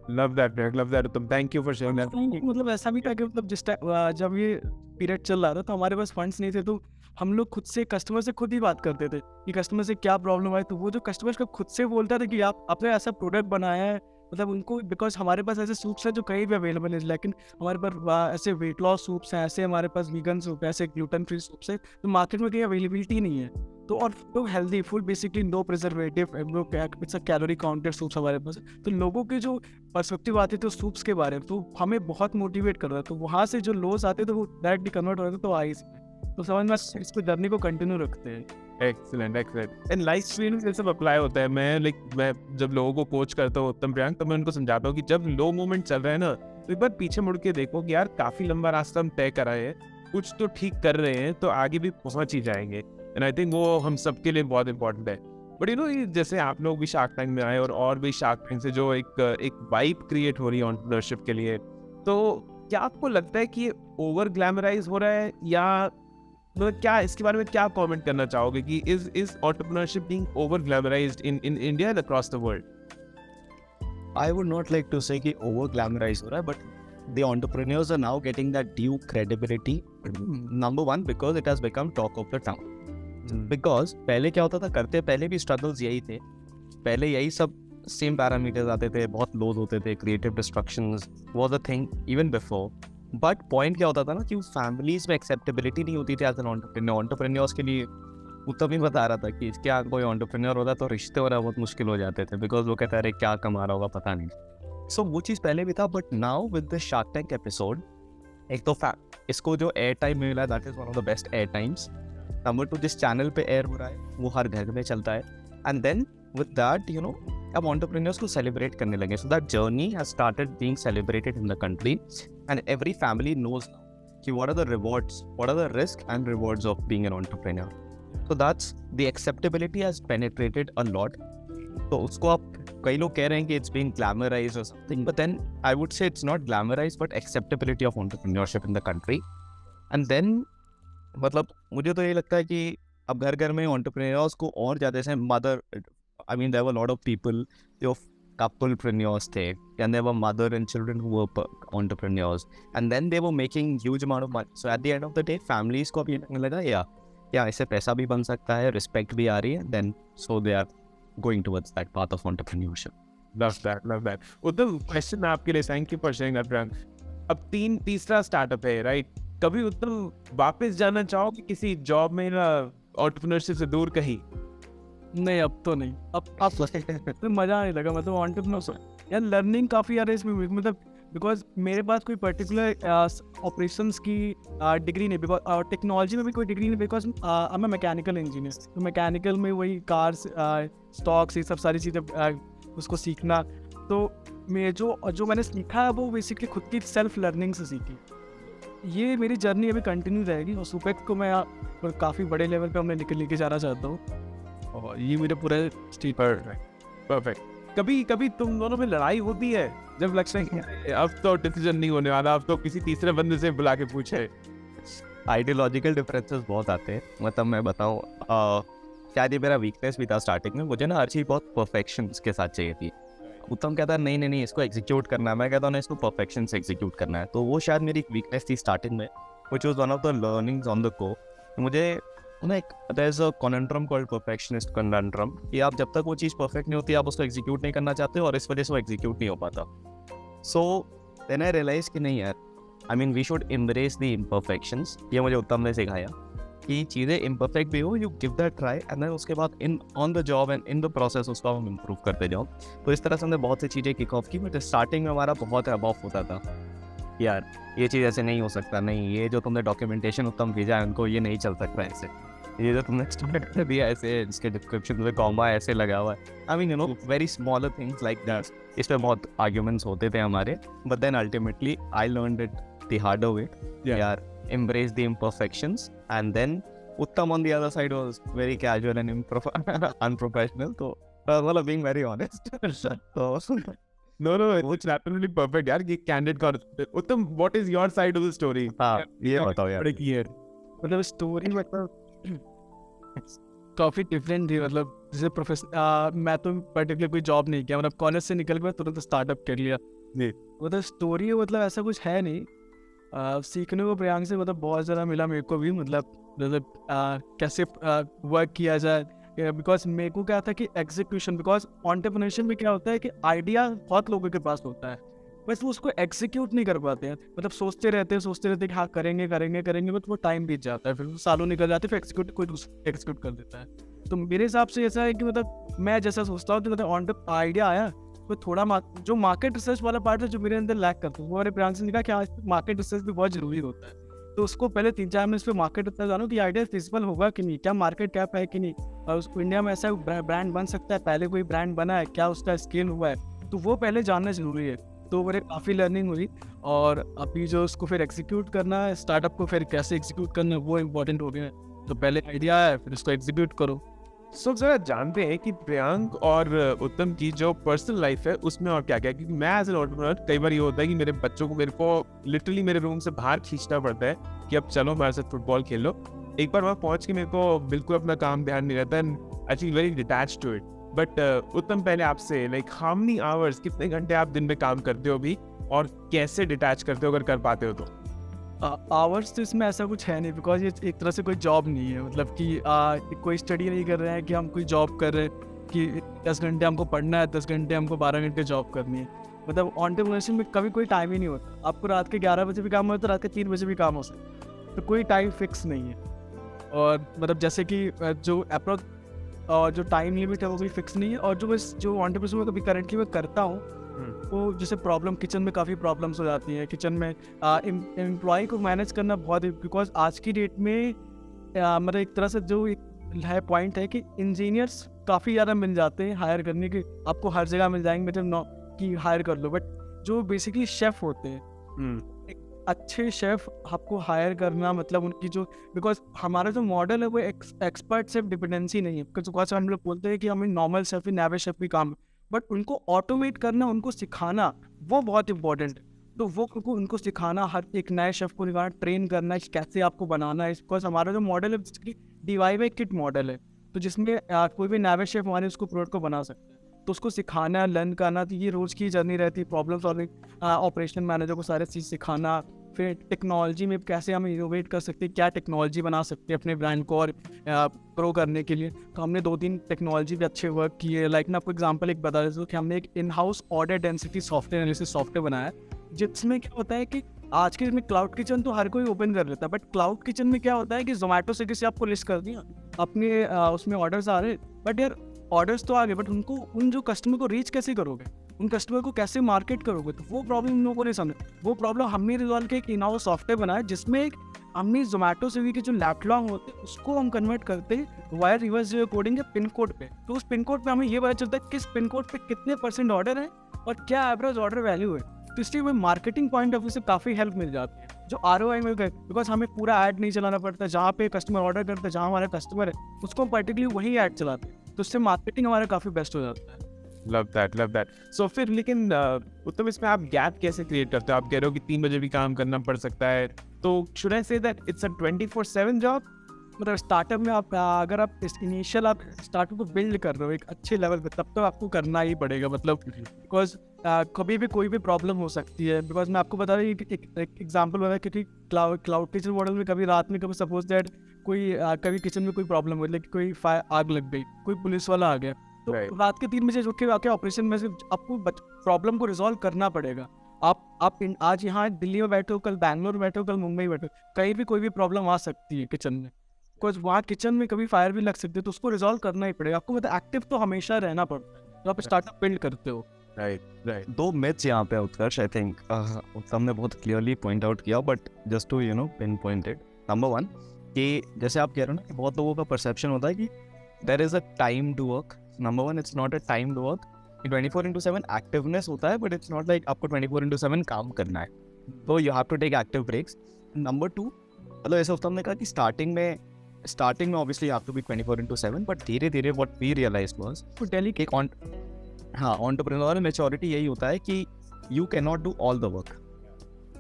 Love that, Greg. Love that. Thank you for sharing that. मतलब ऐसा भी था कि मतलब जिस टाइम जब ये पीरियड चल रहा था तो हमारे पास फंड्स नहीं थे, तो हम लोग खुद से कस्टमर से खुद ही बात करते थे कि कस्टमर से क्या प्रॉब्लम है। तो वो जो कस्टमर को खुद से बोलता था कि आपने ऐसा प्रोडक्ट बनाया है, मतलब उनको बिकॉज हमारे पास ऐसे सूप्स हैं जो कहीं भी अवेलेबल है, लेकिन हमारे पास ऐसे वेट लॉस सूप्स हैं, ऐसे हमारे पास वीगन सूप है, ऐसे ग्लूटेन फ्री सूप्स है, तो मार्केट में कहीं अवेलेबिलिटी नहीं है। तो और तो healthy full basically no preservative, it's a calorie counted soups हमारे पास। तो लोगों के जो पर्सपेक्टिव आते थे सूप्स के बारे में तो हमें बहुत मोटिवेट कर रहा था। तो वहाँ से जो लॉस आते थे वो डायरेक्टली कन्वर्ट हो रहे थे तो आइस में। तो समझ में इसको जर्नी को कंटिन्यू रखते हैं। Excellent excellent. And life experience ये सब अप्लाई होता है। मैं जब लोगों को कोच करता हूँ उत्तम प्रियांक, तो मैं उनको समझाता हूँ कि जब लो मोमेंट चल रहा है ना, तो एक बार पीछे मुड़ के देखो कि यार काफी लंबा रास्ता हम तय कर रहे हैं, कुछ तो ठीक कर रहे हैं, तो आगे भी पहुंच ही जाएंगे। एंड आई थिंक वो हम सबके लिए बहुत इंपॉर्टेंट है। बट जैसे आप लोग भी शार्क टैंक में आए और भी शार्क टैंक से जो एक वाइब क्रिएट हो रही है एंटरप्रेन्योरशिप के लिए, तो क्या आपको लगता है कि ये ओवर ग्लैमराइज हो रहा है, या मतलब क्या इसके बारे में क्या कमेंट करना चाहोगे कि is entrepreneurship being over glamorised in India and across the world? I would not like to say कि over glamorized हो रहा है, but the entrepreneurs are now getting that due credibility. Number one, because it has become talk of the town. Because पहले क्या होता था, करते पहले भी struggles यही थे, पहले यही सब सेम पैरामीटर्स आते थे, बहुत लोड होते थे, creative destructions was a thing even before. But point क्या होता था ना कि फैमिलीज में एक्सेप्टेबिलिटी नहीं होती थी एज एन एंटरप्रेन्योर। एंटरप्रेन्योर्स के लिए उत्तम ही बता रहा था कि क्या कोई एंटरप्रेन्योर होता तो रिश्ते होना बहुत मुश्किल हो जाते थे, बिकॉज वो कहता है क्या कमा रहा होगा पता नहीं। सो वो चीज़ पहले भी था, but now with the Shark Tank episode, एक तो इसको जो एयर टाइम मिला है that is one of the best air times. Number two, जिस चैनल पे एयर हो रहा है वो हर घर में चलता है, एंड देन विद दैट अब एंटरप्रेन्योर्स को सेलिब्रेट करने लगे। So that journey has started being celebrated in the country, and every family knows कि what are the rewards, what are the risk and rewards of being an entrepreneur. So that's the acceptability has penetrated a lot. तो उसको आप कई लोग कह रहे हैं कि it's being glamorized or something, but then I would say it's not glamorized but acceptability of entrepreneurship in the country. And then मतलब मुझे तो ये लगता है कि अब घर घर में entrepreneurs को और ज़्यादा से I mean there were a lot of people जो couplepreneurs थे, and there were mother and children who were entrepreneurs, and then they were making huge amount of money. So at the end of the day families को अब ये लगने लगा या इससे पैसा भी बन सकता है, रिस्पेक्ट भी आ रही है, then so they are going towards that path of entrepreneurship. Love that. Uttam, question आपके लिए, thank you for sharing that Priyank. अब तीसरा स्टार्टअप है, राइट? कभी उत्तम वापस जाना चाहोगे किसी जॉब में या एंटरप्रेन्योरशिप से दूर कहीं? नहीं, अब तो नहीं। अब तो मज़ा नहीं लगा, मतलब एंटरप्रेन्योरशिप यार लर्निंग काफ़ी यार इसमें, मतलब बिकॉज मेरे पास कोई पर्टिकुलर ऑपरेशंस की डिग्री नहीं, बिकॉज टेक्नोलॉजी में भी कोई डिग्री नहीं, because I am a mechanical engineer. तो मैकेनिकल में वही कार्स, स्टॉक्स, ये सब सारी चीज़ें उसको सीखना। तो मैं जो मैंने सीखा है वो बेसिकली खुद की सेल्फ लर्निंग से सीखी। ये मेरी जर्नी अभी कंटिन्यू रहेगी, और सुपेक्स को मैं काफ़ी बड़े लेवल पर मैं लेके जाना चाहता हूँ, और ये मेरे पूरे स्टेट परफेक्ट। कभी तुम दोनों में लड़ाई होती है जब लगता है कि अब तो डिसीजन नहीं होने वाला, अब तो किसी तीसरे बंदे से बुला के पूछे? आइडियोलॉजिकल डिफरेंसेस बहुत आते हैं। मतलब मैं बताऊँ, शायद ये मेरा वीकनेस भी था स्टार्टिंग में, मुझे ना हर चीज़ बहुत परफेक्शन के साथ चाहिए थी। उत्तम कहता है नहीं इसको एग्जीक्यूट करना है, मैं कहता हूँ ना इसको परफेक्शन से एग्जीक्यूट करना है। तो वो शायद मेरी एक वीकनेस थी स्टार्टिंग में, which was one of the learnings on the go. मुझे ना एक there is a conundrum called perfectionist conundrum, कि आप जब तक वो चीज़ परफेक्ट नहीं होती आप उसको एग्जीक्यूट नहीं करना चाहते, और इस वजह से वो एग्जीक्यूट नहीं हो पाता। सो देन आई रियलाइज कि नहीं यार, I mean we should embrace the imperfections. ये मुझे उत्तम ने सिखाया कि चीज़ें इम्परफेक्ट भी हो, you give that try and then उसके बाद in on the job and in the process उसको हम इम्प्रूव करते जाओ। तो इस तरह से हमने बहुत सी चीज़ें किक ऑफ की, बट स्टार्टिंग में हमारा बहुत रब ऑफ होता था, यार ये चीज़ ऐसे नहीं हो सकता, नहीं ये जो तुमने डॉक्यूमेंटेशन उत्तम भेजा है उनको ये नहीं चल सकता ऐसे, ये जो तुमने स्टूडेंट ने दिया ऐसे, इसके डिस्क्रिप्शन में कॉमा ऐसे लगा हुआ है, I mean you know very smaller things like that. इस पे बहुत आर्ग्यूमेंट्स होते थे हमारे, but then ultimately I learned it the harder way, यार embrace the imperfections, and then Uttam on the other side was very casual and unprofessional, so well, being very honest. So No, it's absolutely perfect यार, ये candid कौन उत्तम, what is your side of the story? हाँ ये बताओ यार। बड़े की है मतलब स्टोरी मतलब काफ़ी डिफरेंट थी। मतलब जैसे प्रोफेशनल मैं तो पर्टिकुलर कोई जॉब नहीं किया, मतलब कॉलेज से निकल के तुरंत स्टार्टअप कर लिया। जी। मतलब स्टोरी मतलब ऐसा कुछ है नहीं। सीखने को प्रियांक से मतलब बहुत ज़्यादा मिला मेरे को भी, मतलब कैसे वर्क किया जाए, बिकॉज मेरे को क्या था कि एग्जीक्यूशन, बिकॉज एंटरप्रेन्योरशिप में क्या होता है कि आइडिया बहुत लोगों के पास होता है, बस वो उसको एग्जीक्यूट नहीं कर पाते हैं। मतलब सोचते रहते हैं कि हाँ करेंगे, बट वो टाइम बीत जाता है, फिर सालों निकल जाते हैं, फिर एक्जीक्यूट कोई दूसरा एक्जीक्यूट कर देता है। तो मेरे हिसाब से ऐसा है कि मतलब मैं जैसा सोचता हूँ कि मतलब आइडिया आया तो थोड़ा जो मार्केट रिसर्च वाला पार्ट है जो मेरे अंदर लैक करता है, वो मेरे प्रियांक ने कहा कि आज मार्केट रिसर्च भी बहुत जरूरी होता है। तो उसको पहले 3-4 मिनट पे मार्केट रिसर्च जानो कि आइडिया फिजिबल होगा कि नहीं, क्या मार्केट कैप है कि नहीं, और उसको इंडिया में ऐसा ब्रांड बन सकता है, पहले कोई ब्रांड बना है क्या, उसका स्केल हुआ है, तो वो पहले जानना जरूरी है। तो मेरे काफ़ी लर्निंग हुई, और अभी जो उसको फिर एग्जीक्यूट करना है, स्टार्टअप को फिर कैसे एग्जीक्यूट करना है वो इम्पोर्टेंट हो गया है। तो पहले आइडिया है, फिर उसको एग्जीक्यूट करो। सो जरा जानते हैं कि प्रियांक और उत्तम की जो पर्सनल लाइफ है उसमें और क्या क्या, क्योंकि मैं एज एन एंटरप्रेन्योर कई बार ये होता है कि मेरे बच्चों को मेरे को लिटरली मेरे रूम से बाहर खींचना पड़ता है कि अब चलो हमारे साथ फुटबॉल खेल लो। एक बार वहाँ पहुँच के मेरे को बिल्कुल अपना काम ध्यान नहीं रहता, and I feel very detached to it. But Uttam, पहले आपसे लाइक हाउ मेनी आवर्स, कितने घंटे आप दिन में काम करते हो अभी, और कैसे डिटैच करते हो अगर कर पाते हो तो? आवर्स तो इसमें ऐसा कुछ है नहीं, बिकॉज ये एक तरह से कोई जॉब नहीं है। मतलब कि कोई स्टडी नहीं कर रहे हैं कि हम कोई जॉब कर रहे हैं कि 10 घंटे हमको पढ़ना है, 10 घंटे हमको 12 घंटे जॉब करनी है। मतलब एंटरप्रेन्योरशिप में कभी कोई टाइम ही नहीं होता। आपको रात के 11 बजे भी काम होता है, रात के 3 बजे भी काम हो सकता है, तो कोई टाइम फिक्स नहीं है। और मतलब जैसे कि जो अप्रोक्स और जो टाइम लिमिट है वो भी फिक्स नहीं है। और जो एंटरप्रेन्योरशिप में कभी करंटली मैं करता हूँ, वो जैसे प्रॉब्लम किचन में काफ़ी प्रॉब्लम्स हो जाती हैं। किचन में एम्प्लॉय को मैनेज करना बहुत, बिकॉज आज की डेट में मतलब एक तरह से जो एक है पॉइंट है कि इंजीनियर्स काफ़ी ज़्यादा मिल जाते हैं हायर करने के, आपको हर जगह मिल जाएंगे, मतलब कि हायर कर लो। बट जो बेसिकली शेफ़ होते हैं, एक अच्छे शेफ़ आपको हायर करना, मतलब उनकी जो, बिकॉज हमारा जो मॉडल है वो एक्सपर्ट शेफ़ डिपेंडेंसी नहीं है। बिकॉज हम लोग बोलते हैं कि हमें नॉर्मल शेफ़, नैवे शेफ़ भी काम, बट उनको ऑटोमेट करना, उनको सिखाना वो बहुत इंपॉर्टेंट है। तो वो उनको सिखाना, हर एक नए शेफ को निकालना, ट्रेन करना कि कैसे आपको बनाना है। बिकॉज हमारा जो मॉडल है बेसिकली DIY किट मॉडल है, तो जिसमें कोई भी नए शेफ हमारे उसको प्रोडक्ट को बना सकता है। तो उसको सिखाना, लर्न करना, तो ये रोज़ की जर्नी रहती है। प्रॉब्लम सॉल्विंग, ऑपरेशन मैनेजर को सारे चीज़ सिखाना, फिर टेक्नोलॉजी में कैसे हम इनोवेट कर सकते हैं, क्या टेक्नोलॉजी बना सकते हैं अपने ब्रांड को और ग्रो करने के लिए। तो हमने 2-3 टेक्नोलॉजी पे अच्छे वर्क किए। लाइक मैं आपको एग्जांपल एक बता देता हूँ कि हमने एक in house order density software analysis software बनाया, जिसमें क्या होता है कि आज के दिन में क्लाउड किचन तो हर कोई ओपन कर लेता है, बट क्लाउड किचन में क्या होता है कि जोमेटो से किसी आपको लिस्ट कर दिया, अपने उसमें ऑर्डर्स आ रहे, बट यार ऑर्डर्स तो आ गए, बट उनको उन जो कस्टमर को रीच कैसे करोगे, उन कस्टमर को कैसे मार्केट करोगे? तो वो प्रॉब्लम उन लोगों को नहीं समझ। वो प्रॉब्लम हमने रिजॉल्व किया, एक इन हाउस सॉफ्टवेयर बनाया जिसमें एक हमने जोमेटो स्विगी के जो लैपटॉप होते हैं उसको हम कन्वर्ट करते हैं वायर रिवर्स जो कोडिंग है पिन कोड पे। तो उस पिन कोड पे हमें ये पता चलता है किस पिन कोड पे कितने % ऑर्डर है और क्या एवरेज ऑर्डर वैल्यू है। तो इसलिए हमें मार्केटिंग पॉइंट ऑफ व्यू से काफ़ी हेल्प मिल जाती है, जो ROI में गए, बिकॉज हमें पूरा ऐड नहीं चलाना पड़ता। जहाँ पे कस्टमर ऑर्डर करता है, जहाँ हमारा कस्टमर है, उसको हम पर्टिकुलरली वही ऐड चलाते हैं, तो उससे मार्केटिंग हमारा काफ़ी बेस्ट हो जाता है। Love that. सो फिर लेकिन उत्तम, इसमें आप गैप कैसे क्रिएट करते हो? आप कह रहे हो कि 3 बजे भी काम करना पड़ सकता है, तो should I say that it's a 24/7 job? मतलब स्टार्टअप में आप अगर आप इनिशियल आप स्टार्टअप को बिल्ड कर रहे हो एक अच्छे लेवल पे, तब तो आपको करना ही पड़ेगा। मतलब बिकॉज कभी भी कोई भी प्रॉब्लम हो सकती है। बिकॉज मैं आपको बता रही हूँ एक एग्जांपल बता कि क्लाउड किचन मॉडल में कभी रात में कभी सपोज दैट कोई कभी किचन में कोई प्रॉब्लम हो, लाइक कोई आग लग गई, कोई पुलिस वाला आ गया, तो रात के 3 बजे उठ के आके ऑपरेशन में से आपको प्रॉब्लम को रिजॉल्व करना पड़ेगा। आप आज यहाँ दिल्ली में बैठे हो, कल बैंगलोर बैठे हो, कल मुंबई बैठे हो, कहीं भी कोई भी प्रॉब्लम आ सकती है किचन में। बिकॉज वहाँ किचन में कभी फायर भी लग सकती है, तो उसको रिजॉल्व करना ही पड़ेगा आपको। मतलब एक्टिव तो हमेशा रहना पड़ता है तो आप स्टार्टअप बिल्ड करते हो। राइट दो मिथ्स यहाँ पे उत्कर्ष, आई थिंक उत्तम ने बहुत क्लियरली पॉइंट आउट किया, but just to pinpointed. Number one, कि जैसे आप कह रहे हो ना कि बहुत लोगों का परसेप्शन होता है कि there is a time to work. Number one, it's not a time to work. 24/7 activeness होता है, बट इट्स नॉट लाइक आपको 24/7 काम करना है, तो you have to take active breaks. Number two, मतलब ऐसे उत्तम ने कहा कि स्टार्टिंग में ऑब्वियसली आप टू बी 24/7, बट धीरे धीरे what we realise was totally कि एंटरप्रेन्योर मैच्योरिटी यही होता है कि you can not do all the work,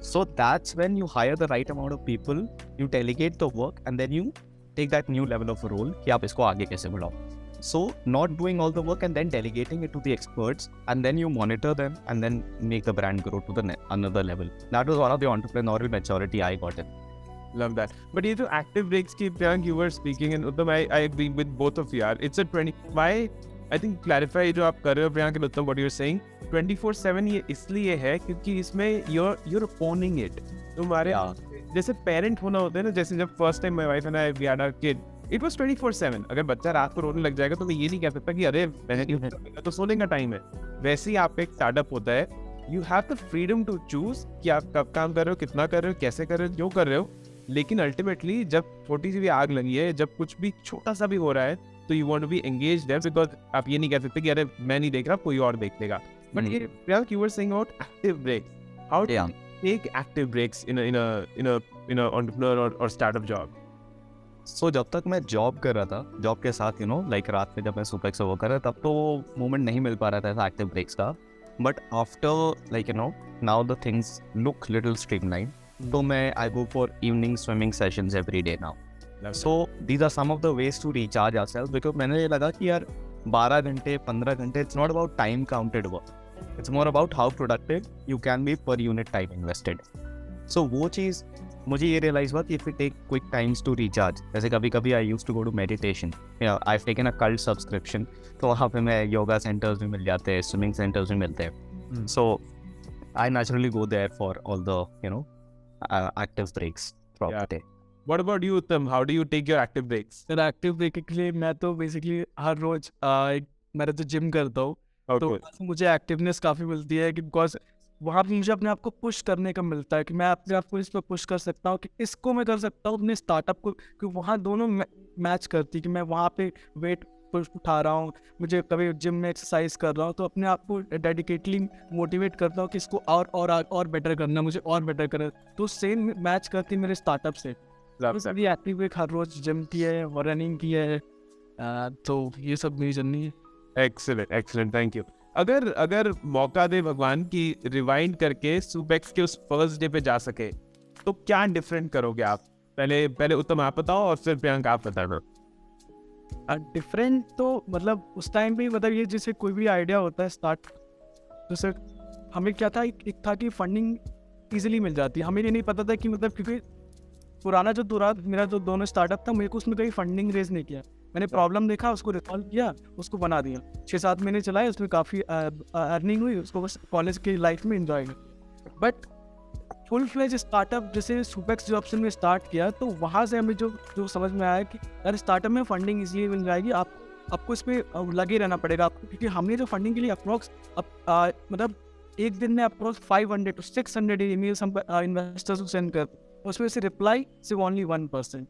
so that's when you hire the right amount of people, you delegate the work and then you take that new level of role कि आप इसको आगे कैसे बढ़ाओ। So not doing all the work and then delegating it to the experts, and then you monitor them and then make the brand grow to the another level. That was one of the entrepreneurial maturity I got in. Love that. But ये तो active breaks की Priyank you were speaking and Uttam I agree with both of you यार. It's a 20. Why I think clarify जो आप कर रहे हो Priyank and Uttam what you're saying 24/7 ये इसलिए है क्योंकि इसमें you're owning it. तुम्हारे जैसे पेरेंट होना होता है ना, जैसे जब first time my wife and I we had our kid, it was 24/7। अगर बच्चा रात को रोने लग जाएगा तो मैं ये नहीं कह सकता कि अरे मैंने तो सोने का टाइम है। वैसे ही आप एक स्टार्टअप होता है, you have the freedom to choose कि आप कब काम कर रहे हो, कितना कर रहे हो, कैसे कर रहे हो, क्यों कर रहे हो। लेकिन अल्टीमेटली जब छोटी सी भी आग लगी है, जब कुछ भी छोटा सा भी हो रहा है, तो you want to be engaged there, because आप ये नहीं कह सकते कि अरे मैं नहीं देख रहा, कोई और देख लेगा। बट ये Priyank you were saying about active break, how do take active breaks in a entrepreneur और स्टार्टअप जॉब? सो जब तक मैं जॉब कर रहा था, जॉब के साथ लाइक रात में जब मैं सुपेक्स वर्क कर रहा था, तब तो मोमेंट नहीं मिल पा रहा था ऐसा एक्टिव ब्रेक्स का। But after like now the things look little streamline, तो मैं I go for evening swimming sessions every day now. So these are some of the ways to recharge ourselves, because मैंने ये लगा कि यार 12 घंटे 15 घंटे, it's not about time counted work, it's more about how productive you can be per unit time invested. So वो चीज़ मुझे ये रियलाइज हुआ कि if you take quick times to recharge, जैसे कभी कभी I used to go to meditation, I have taken a Cult subscription, तो वहाँ पे मैं योगा सेंटर्स भी मिल जाते हैं, स्विमिंग सेंटर्स भी मिलते हैं। So I naturally go there for all the active breaks through the day. What about you, Uttam? How do you take your active breaks? Sir active break के लिए मैं तो बेसिकली हर रोज मैं तो जिम करता हूँ, तो वहाँ से मुझे एक्टिवनेस काफ़ी मिलती है कि बिकॉज वहाँ पे मुझे अपने आप को पुश करने का मिलता है कि मैं अपने आप को इस पर पुश कर सकता हूँ कि इसको मैं कर सकता हूँ अपने स्टार्टअप को, क्योंकि वहाँ दोनों मैच करती कि मैं वहाँ पे वेट उठा रहा हूँ, मुझे कभी जिम में एक्सरसाइज कर रहा हूँ, तो अपने आप को डेडिकेटली मोटिवेट करता हूँ कि इसको और बेटर करना, मुझे और बेटर करना, तो सेम मैच करती मेरे स्टार्टअप से। सभी एक्टिव ब्रेक हर रोज जिम की है और रनिंग की है, तो ये सब मेरी जर्नी है। Excellent, thank you. अगर मौका दे भगवान की रिवाइंड करके सुपेक्स के उस फर्स्ट डे पे जा सके, तो क्या डिफरेंट करोगे आप? पहले उत्तम आप बताओ और फिर प्रियंका आप बताओ। डिफरेंट तो मतलब उस टाइम पे मतलब ये जैसे कोई भी आइडिया होता है स्टार्ट, जैसे हमें क्या था, एक था कि फंडिंग इजीली मिल जाती है। हमें ये नहीं पता था कि मतलब, क्योंकि पुराना जो मेरा जो दोनों स्टार्टअप था, मेरे को उसमें कहीं फंडिंग रेज नहीं किया, मैंने प्रॉब्लम देखा, उसको रिसॉल्व किया, उसको बना दिया, 6-7 महीने चलाए, उसमें काफ़ी अर्निंग हुई, उसको बस कॉलेज की लाइफ में इंजॉय किया। बट फुल फ्लेज स्टार्टअप जैसे सुपेक्स जो ऑप्शन में स्टार्ट किया, तो वहाँ से हमें जो समझ में आया कि यार स्टार्टअप में फंडिंग इसलिए मिल जाएगी, आपको इस पर लगे रहना पड़ेगा आपको, क्योंकि हमने जो फंडिंग के लिए अप्रॉक्स मतलब एक दिन में अप्रॉक्स 500 to 600 ईमेल्स हम इन्वेस्टर्स को सेंड कर, उसमें से रिप्लाई सिर्फ ओनली 1%।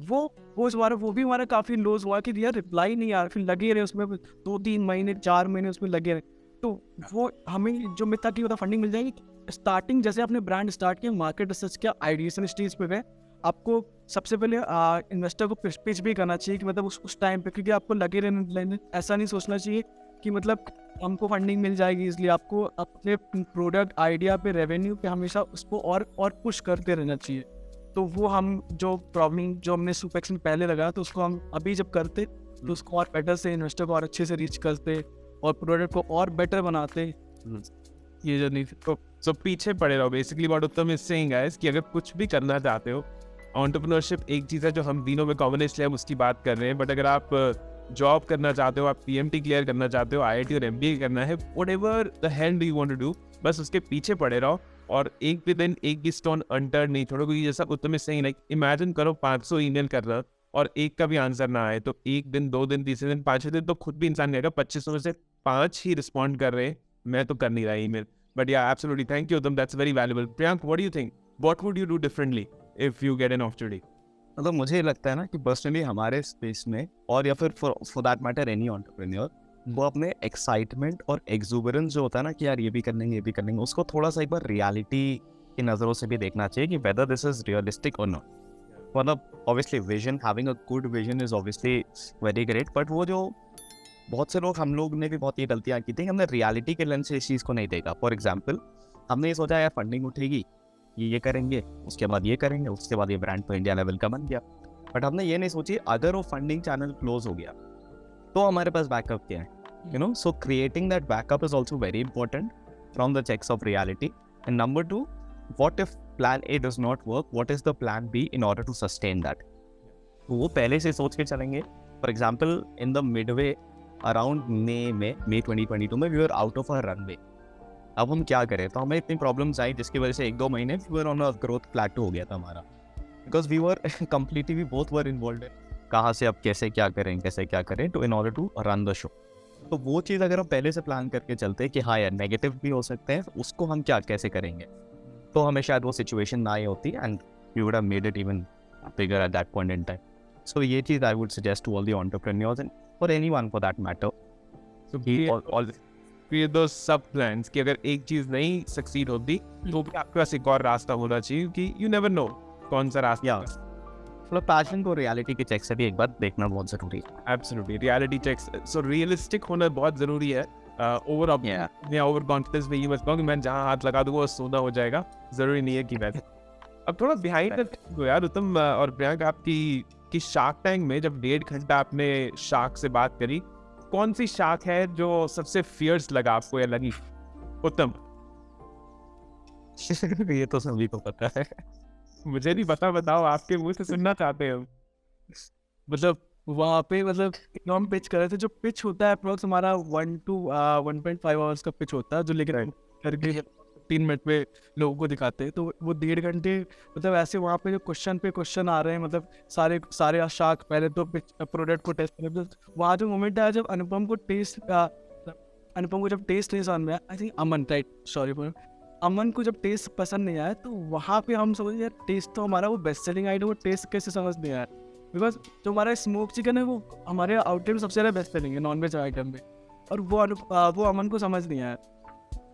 वो भी हमारा काफ़ी लॉस हुआ कि यार रिप्लाई नहीं आ रहा, फिर लगे रहे उसमें 2-3 महीने 4 महीने उसमें लगे रहे। तो वो हमें जो मिथा की फंडिंग मिल जाएगी, स्टार्टिंग जैसे आपने ब्रांड स्टार्ट किया, मार्केट रिसर्च किया, आइडिएशन स्टेज पे गए, आपको सबसे पहले इन्वेस्टर को पिच भी करना चाहिए कि मतलब उस टाइम पे, क्योंकि आपको लगे रहने, ऐसा नहीं सोचना चाहिए कि मतलब हमको फंडिंग मिल जाएगी, इसलिए आपको अपने प्रोडक्ट आइडिया पे, रेवेन्यू पे हमेशा उसको और पुश करते रहना चाहिए। तो वो हम जो प्रॉब्लम जो हमने सुपेक्स में पहले लगाया, तो उसको हम अभी जब करते तो उसको और बेटर से इन्वेस्टर को और अच्छे से रीच करते और प्रोडक्ट को और बेटर बनाते। ये जर्नी थी। सो पीछे पड़े रहो बेसिकली। व्हाट उत्तम इज सेइंग गाइस कि अगर कुछ भी करना चाहते हो, एंटरप्रेन्योरशिप एक चीज़ है जो हम तीनों में कॉमन है, इसलिए हम उसकी बात कर रहे हैं। बट अगर आप जॉब करना चाहते हो, आप पीएमटी क्लियर करना चाहते हो, आईआईटी और एमबीए करना है, whatever the hell do you want to do, बस उसके पीछे पड़े रहो और एक भी दिन एक भी स्टोन अनटर्न नहीं छोड़ो। क्योंकि जैसा उत्तम इज सेइंग, लाइक इमेजिन करो 500 ईमेल कर रहा, और एक का भी आंसर ना आए तो एक दिन, 2 दिन, तीसरे दिन, पांचवें दिन तो खुद भी इंसान कहेगा 2500 में से 5 ही रिस्पॉन्ड कर रहे हैं, मैं तो कर नहीं रहा ईमेल. बट या एब्सोल्युटली, थैंक यू उत्तम, that's very valuable. Priyank, what do you think, what would you do differently if you get an opportunity? मतलब मुझे लगता है ना कि पर्सनली हमारे स्पेस में, और या फिर for that matter any entrepreneur, वो अपने एक्साइटमेंट और एक्सुबरेंस जो होता है ना कि यार ये भी कर लेंगे, ये भी कर लेंगे, उसको थोड़ा सा एक बार रियलिटी की नज़रों से भी देखना चाहिए कि वेदर दिस इज रियलिस्टिक और नॉट. मतलब obviously vision, having a good vision is obviously very great, but वो जो बहुत से लोग, हम लोग ने भी बहुत ये गलतियाँ की थी, हमने रियलिटी के लेंस से इस चीज़ को नहीं देखा. फॉर एग्जाम्पल, हमने ये सोचा यार फंडिंग उठेगी, ये करेंगे, उसके बाद ये करेंगे, उसके बाद ये ब्रांड तो इंडिया लेवल का बन गया. बट हमने ये नहीं सोची अगर वो फंडिंग चैनल क्लोज हो गया तो हमारे पास बैकअप क्या है, you know. So creating that backup is also very important from the checks of reality. And number 2, what if plan A does not work, what is the plan B in order to sustain that? तो वो पहले से सोच के चलेंगे. For example, in the midway around May 2022 में we were out of a runway. अब हम क्या करें, तो हमें इतनी प्रॉब्लम्स आई जिसकी वजह से 1-2 महीने we were on a growth plateau हो गया था हमारा, because we were completely, we both were involved in कहाँ से अब कैसे क्या करें to in order to run the show. तो वो चीज़ अगर हम पहले से प्लान करके चलते कि हाँ यार नेगेटिव भी हो सकते हैं, उसको हम कैसे करेंगे, तो हमें शायद वो सिचुएशन ना ही होती and we would have made it even bigger at that point in time. So ये चीज़ I would suggest to all the entrepreneurs and for anyone for that matter. So create those सब plans कि अगर एक चीज नहीं सक्सीड होती तो भी आपके पास एक और रास्ता होना चाहिए, कि यू नेवर नो कौन सा रास्ता. मतलब पैशन को रियलिटी के चेक से भी एक बार देखना बहुत जरूरी है. Absolutely, reality checks. So realistic होना बहुत जरूरी है. ओवर कॉन्फिडेंस में ये मत कहो कि मैं जहाँ हाथ लगा दूंगा वो सोना हो जाएगा, जरूरी नहीं है कि वैसे. अब थोड़ा बिहाइंड द यार उत्तम और प्रियांक, आपकी शार्क टैंक में जब 1.5 घंटा आपने शार्क से बात करी, कौन सी शार्क है जो सबसे फियर्स लगा आपको या लगी? उत्तम. ये तो सभी को पता है. मुझे नहीं पता, बताओ, आपके मुंह से सुनना चाहते हैं हम. मतलब वहाँ पे मतलब हम पिच कर रहे थे, जो पिच होता है अप्रोक्स हमारा 1 to 1.5 आवर्स का पिच होता है, जो लेकिन करके 3 मिनट में लोगों को दिखाते हैं. तो वो 1.5 घंटे मतलब ऐसे वहाँ पे जो क्वेश्चन पे क्वेश्चन आ रहे हैं, मतलब सारे शार्क पहले तो प्रोडक्ट को टेस्ट करें. वहाँ जो मोमेंट आया जब अनुपम को जब टेस्ट नहीं समझ में आया, I think Aman, right, sorry for Aman को जब टेस्ट पसंद नहीं आया, तो वहाँ पे हम समझे यार टेस्ट तो हमारा वो बेस्ट सेलिंग आइटम, वो टेस्ट कैसे समझ नहीं आया. बिकॉज जो हमारा स्मोक चिकन है वो हमारे आउटलेट में सबसे ज़्यादा बेस्ट सेलिंग है नॉनवेज आइटम पे, और वो अमन को समझ नहीं आया.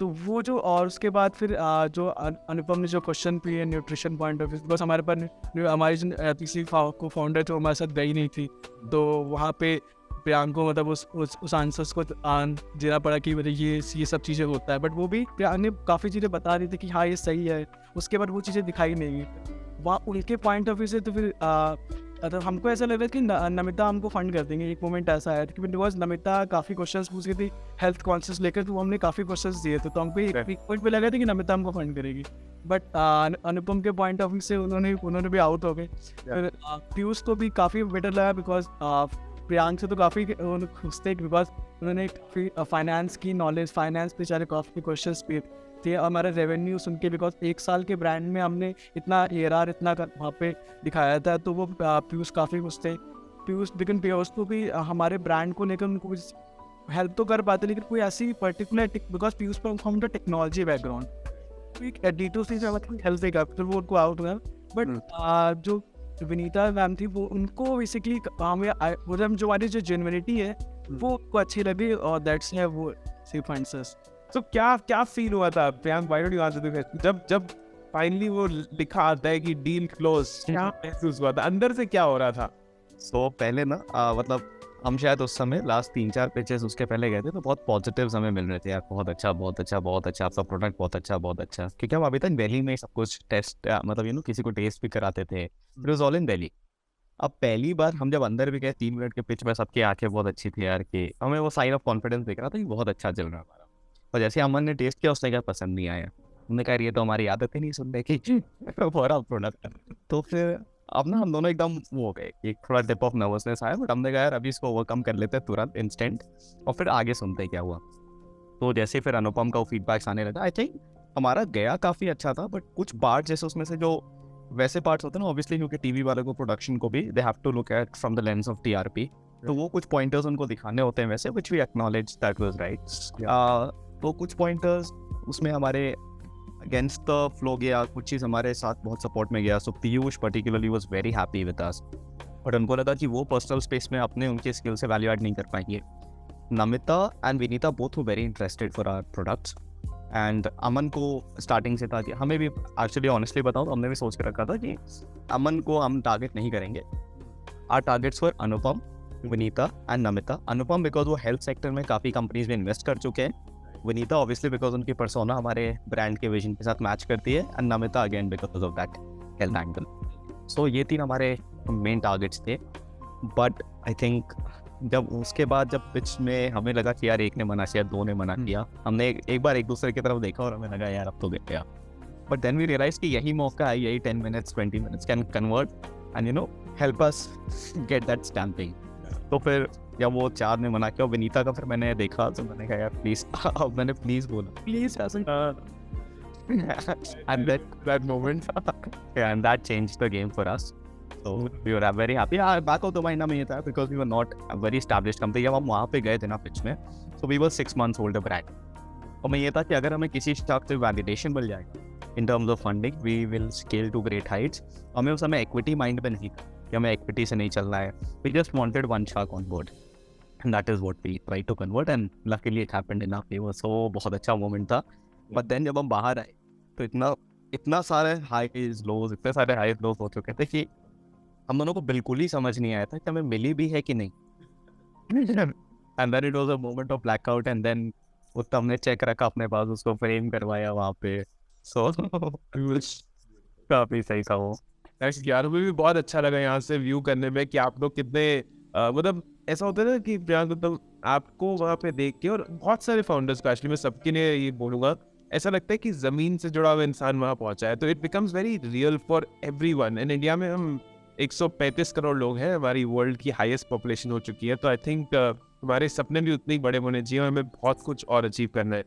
तो वो जो, और उसके बाद फिर जो अनुपम ने जो क्वेश्चन किए nutrition point of view, because हमारे पास हमारी जो तीसरी को फाउंडर जो हमारे साथ गई नहीं थी, तो वहाँ पे प्रियांक को मतलब उस आंसर्स को देना पड़ा कि मतलब ये सब चीज़ें होता है. बट वो भी प्रियांक ने काफ़ी चीज़ें बता रही थी कि हाँ ये सही है. उसके बाद वो चीज़ें दिखाई नहीं गई वहाँ उनके पॉइंट ऑफ व्यू से. तो फिर मतलब हमको ऐसा लग रहा था कि नमिता हमको फंड कर देंगे. एक मोमेंट ऐसा आया था कि बिकॉज नमिता काफ़ी क्वेश्चंस पूछ रही थी हेल्थ कॉन्शियस लेकर, तो हमने काफ़ी क्वेश्चंस दिए थे, तो हमको एक पॉइंट पे लगा था कि नमिता हमको फंड करेगी. बट अनुपम के पॉइंट ऑफ व्यू से उन्होंने भी आउट हो गए. फिर पीयूष को भी काफ़ी बेटर लगा, बिकॉज प्रियांक से तो काफ़ी खुश थे, बिकॉज उन्होंने काफ़ी फाइनेंस की नॉलेज, फाइनेंस पे सारे काफ़ी क्वेश्चन भी थे. हमारा रेवेन्यू सुन के, बिकॉज 1 साल के ब्रांड में हमने इतना ARR इतना वहाँ पे दिखाया था, तो वो पीयूष काफ़ी खुश थे. लेकिन पीयूष को भी हमारे ब्रांड को लेकर उनको हेल्प तो कर पाते, लेकिन कोई ऐसी पर्टिकुलर, बिकॉज पीयूष पर हम टेक्नोलॉजी बैकग्राउंड, तो D2C से मतलब हेल्प देगा, फिर वो उनको आउट हुआ. बट जो विनीता मैम थी, वो उनको बेसिकली हमें जो हमारी जो जेन्युइनिटी है वो उनको अच्छी लगी, और दैट्स है वो सी फंड्स अस. तो क्या फील हुआ था Priyank? Why don't you answer the question? जब फाइनली वो लिखा आता है कि डील क्लोज, क्या महसूस हुआ था अंदर से, क्या हो रहा था? सो पहले ना मतलब हम शायद उस समय लास्ट 3-4 पिचेस उसके पहले गए थे, तो बहुत पॉजिटिव हमें मिल रहे थे यार, बहुत अच्छा आपका प्रोडक्ट बहुत अच्छा, क्योंकि हम अभी तक दिल्ली में सब कुछ टेस्ट मतलब किसी को टेस्ट भी कराते थे. It was all in Delhi. अब पहली बार हम जब अंदर भी गए 3 मिनट के पिच में, सबकी आंखें बहुत अच्छी थी यार, कि हमें वो साइन ऑफ कॉन्फिडेंस दिख रहा था कि बहुत अच्छा चल रहा है हमारा. और जैसे अमन ने टेस्ट किया, उसने क्या पसंद नहीं आया, हमने कहा ये तो हमारी आदत ही नहीं सुनने की फॉर प्रोडक्ट. तो फिर अब ना हम दोनों एकदम वो हो गए, एक थोड़ा डिप ऑफ नर्वसनेस आया, बट हमने कहा यार अभी इसको ओवरकम कर लेते हैं तुरंत, इंस्टेंट, और फिर आगे सुनते क्या हुआ. तो जैसे फिर अनुपम का फीडबैक्स आने लगा, आई थिंक हमारा गया काफ़ी अच्छा था, बट कुछ पार्ट जैसे उसमें से जो वैसे पार्ट्स होते हैं ना ऑब्वियसली, क्योंकि टीवी वाले को प्रोडक्शन को भी they have to look at from the lens of TRP, तो वो कुछ पॉइंटर्स उनको दिखाने होते हैं वैसे, which we acknowledge that was right. तो कुछ पॉइंटर्स उसमें हमारे अगेंस्ट द फ्लो गया, कुछ चीज़ हमारे साथ बहुत सपोर्ट में गया। So Piyush particularly was very happy with us, but उनको लगा कि वो पर्सनल स्पेस में अपने उनके स्किल से वैल्यू ऐड नहीं कर पाएंगे। Namita and Vinita both were very interested for our products, and Aman को स्टार्टिंग से था कि हमें भी एक्चुअली ऑनेस्टली बताऊँ तो हमने भी सोच के रखा था कि अमन को हम टारगेट नहीं करेंगे। Our targets were Anupam, Vinita and Namita. Anupam because वो हेल्थ सेक्टर में काफ़ी कंपनीज में इन्वेस्ट कर चुके हैं, विनीता ऑब्वियसली बिकॉज उनकी पर्सोना हमारे ब्रांड के विजन के साथ मैच करती है, and Namita again because of that health angle. So ये 3 हमारे मेन टारगेट्स थे। बट आई थिंक जब उसके बाद जब पिच में हमें लगा कि यार एक ने मना किया, 2 ने मना किया, हमने एक बार एक दूसरे की तरफ देखा और हमें लगा यार अब तो गया। बट देन वी रियलाइज कि यही मौका है, यही 10 minutes 20 minutes can convert and you know help us get that stamping. तो फिर जब वो 4 ने मना किया और विनीता का फिर मैंने देखा तो मैंने कहा यार प्लीज, अब मैंने प्लीज बोला, प्लीज ऐसा and that moment yeah, and that changed the game for us, so we were very happy. Back of the महीना में ये था because we were not a very established company। जब हम वहाँ पे गए थे ना पिच में, so we were 6 months old brand, और मैं ये था कि अगर हमें किसी स्टॉक से वैलिडेशन मिल जाएगा in terms of funding, we will scale to great heights। हमें उस समय equity mind पे नहीं था कि हमें equity से नहीं चलना है, we just wanted one shark on board, and that is what we tried to convert, and luckily it happened in our favor। so बहुत अच्छा मोमेंट था। बट देन जब हम बाहर आए तो इतना सारे हाईज लोज, इतने सारे हाई लोज हो चुके थे कि हम दोनों को बिल्कुल ही समझ नहीं आया था कि हमें मिली भी है कि नहीं। And then it was a moment of blackout, and then Uttam ने चेक रखा अपने पास, उसको फ्रेम करवाया वहाँ पे। सो काफी सही था वो। Thanks यार, हमें भी बहुत अच्छा लगा यहाँ से व्यू करने में कि आप लोग कितने मतलब ऐसा होता है ना कि प्रियांक मतलब आपको वहाँ पे देख के, और बहुत सारे फाउंडर्स को एक्चुअली मैं सबके लिए ये बोलूँगा, ऐसा लगता है कि ज़मीन से जुड़ा हुआ इंसान वहाँ पहुँचा है, तो it becomes very real for everyone. In India में हम 135 करोड़ लोग हैं, हमारी वर्ल्ड की हाईएस्ट पॉपुलेशन हो चुकी है, तो आई थिंक हमारे सपने भी उतने ही बड़े होने चाहिए और हमें बहुत कुछ और अचीव करना है।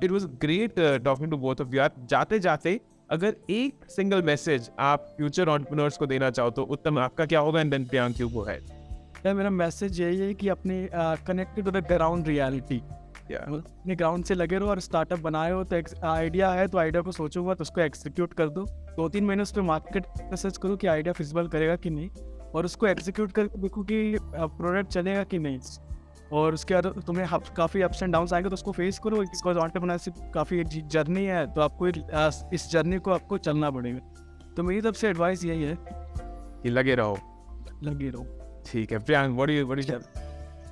It was great talking to both of you. जाते जाते अगर एक सिंगल मैसेज आप फ्यूचर एंटरप्रेन्योर्स को देना चाहो तो उत्तम आपका क्या होगा, and then Priyank you go ahead. यार मेरा मैसेज यही है कि अपने connected to the ground reality, अपने ग्राउंड से लगे रहो, और स्टार्टअप बनाए हो तो आइडिया है तो आइडिया को सोचो मत, उसको एक्सिक्यूट कर दो। 2-3 महीने उस पर मार्केट रिसर्च करो कि आइडिया फिजिबल करेगा कि नहीं, और उसको एक्सिक्यूट करके देखो कि प्रोडक्ट चलेगा कि नहीं, और उसके बाद तुम्हें काफ़ी अप्स एंड डाउन्स आएंगे तो उसको फेस करो, बिकॉज एंटरप्रेन्योरशिप काफ़ी एक जर्नी है, तो आपको इस जर्नी को आपको चलना पड़ेगा। तो मेरी तरफ से एडवाइस यही है कि लगे रहो। ठीक है प्रियांक, व्हाट डू यू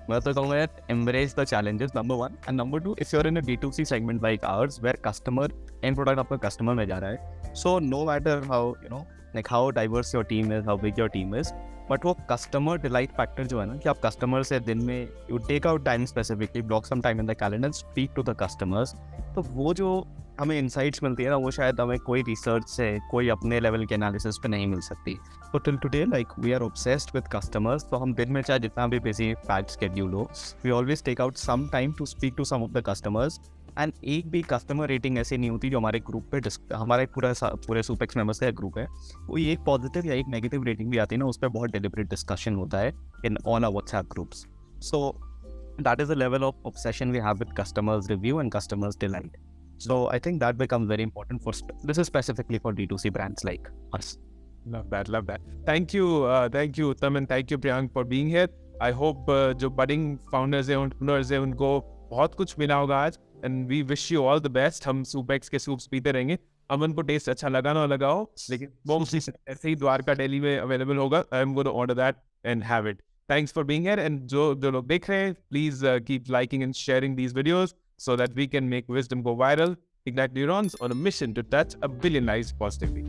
मैं तो कहूँगा यार, embrace the challenges, number 1, and number 2, if you're in a B2C segment like ours where customer end product आपका customer में जा रहा है, so no matter how you know like how diverse your team is, how big your team is, but वो customer delight factor जो है ना, कि आप customer से दिन में you take out time specifically, block some time in the calendar, speak to the customers, तो वो जो हमें इंसाइट्स मिलती है ना, वो शायद हमें कोई रिसर्च से, कोई अपने लेवल के एनालिसिस पे नहीं मिल सकती। तो till today like we are obsessed with customers, तो हम दिन में चाहे जितना भी बिजी पैक्ड स्केड्यूल हो, we always take out some time to speak to some of the customers. And एक भी कस्टमर रेटिंग ऐसी नहीं होती जो हमारे ग्रुप पे हमारे पूरे सुपेक्स मेंबर्स का ग्रुप है, वो एक पॉजिटिव या एक नेगेटिव रेटिंग भी आती है ना, उस पर बहुत डेलिब्रेट डिस्कशन होता है in all our WhatsApp groups. So that is the level of obsession we have with customers review and customers delight. So I think that becomes very important for this is specifically for D2C brands like us. Love that. Thank you Uttam, and thank you Priyank for being here. I hope जो budding founders हैं, entrepreneurs हैं, उनको बहुत कुछ मिला होगा आज, and we wish you all the best। हम सुपेक्स के सूप्स पीते रहेंगे। अमन को टेस्ट अच्छा लगा ना लगाओ, लेकिन वो ऐसे ही द्वारका दिल्ली में अवेलेबल होगा। I am going to order that and have it. Thanks for being here, and जो लोग देख रहे हैं, please keep liking and sharing these videos so that we can make wisdom go viral. Ignite neurons on a mission to touch 1 billion lives positively.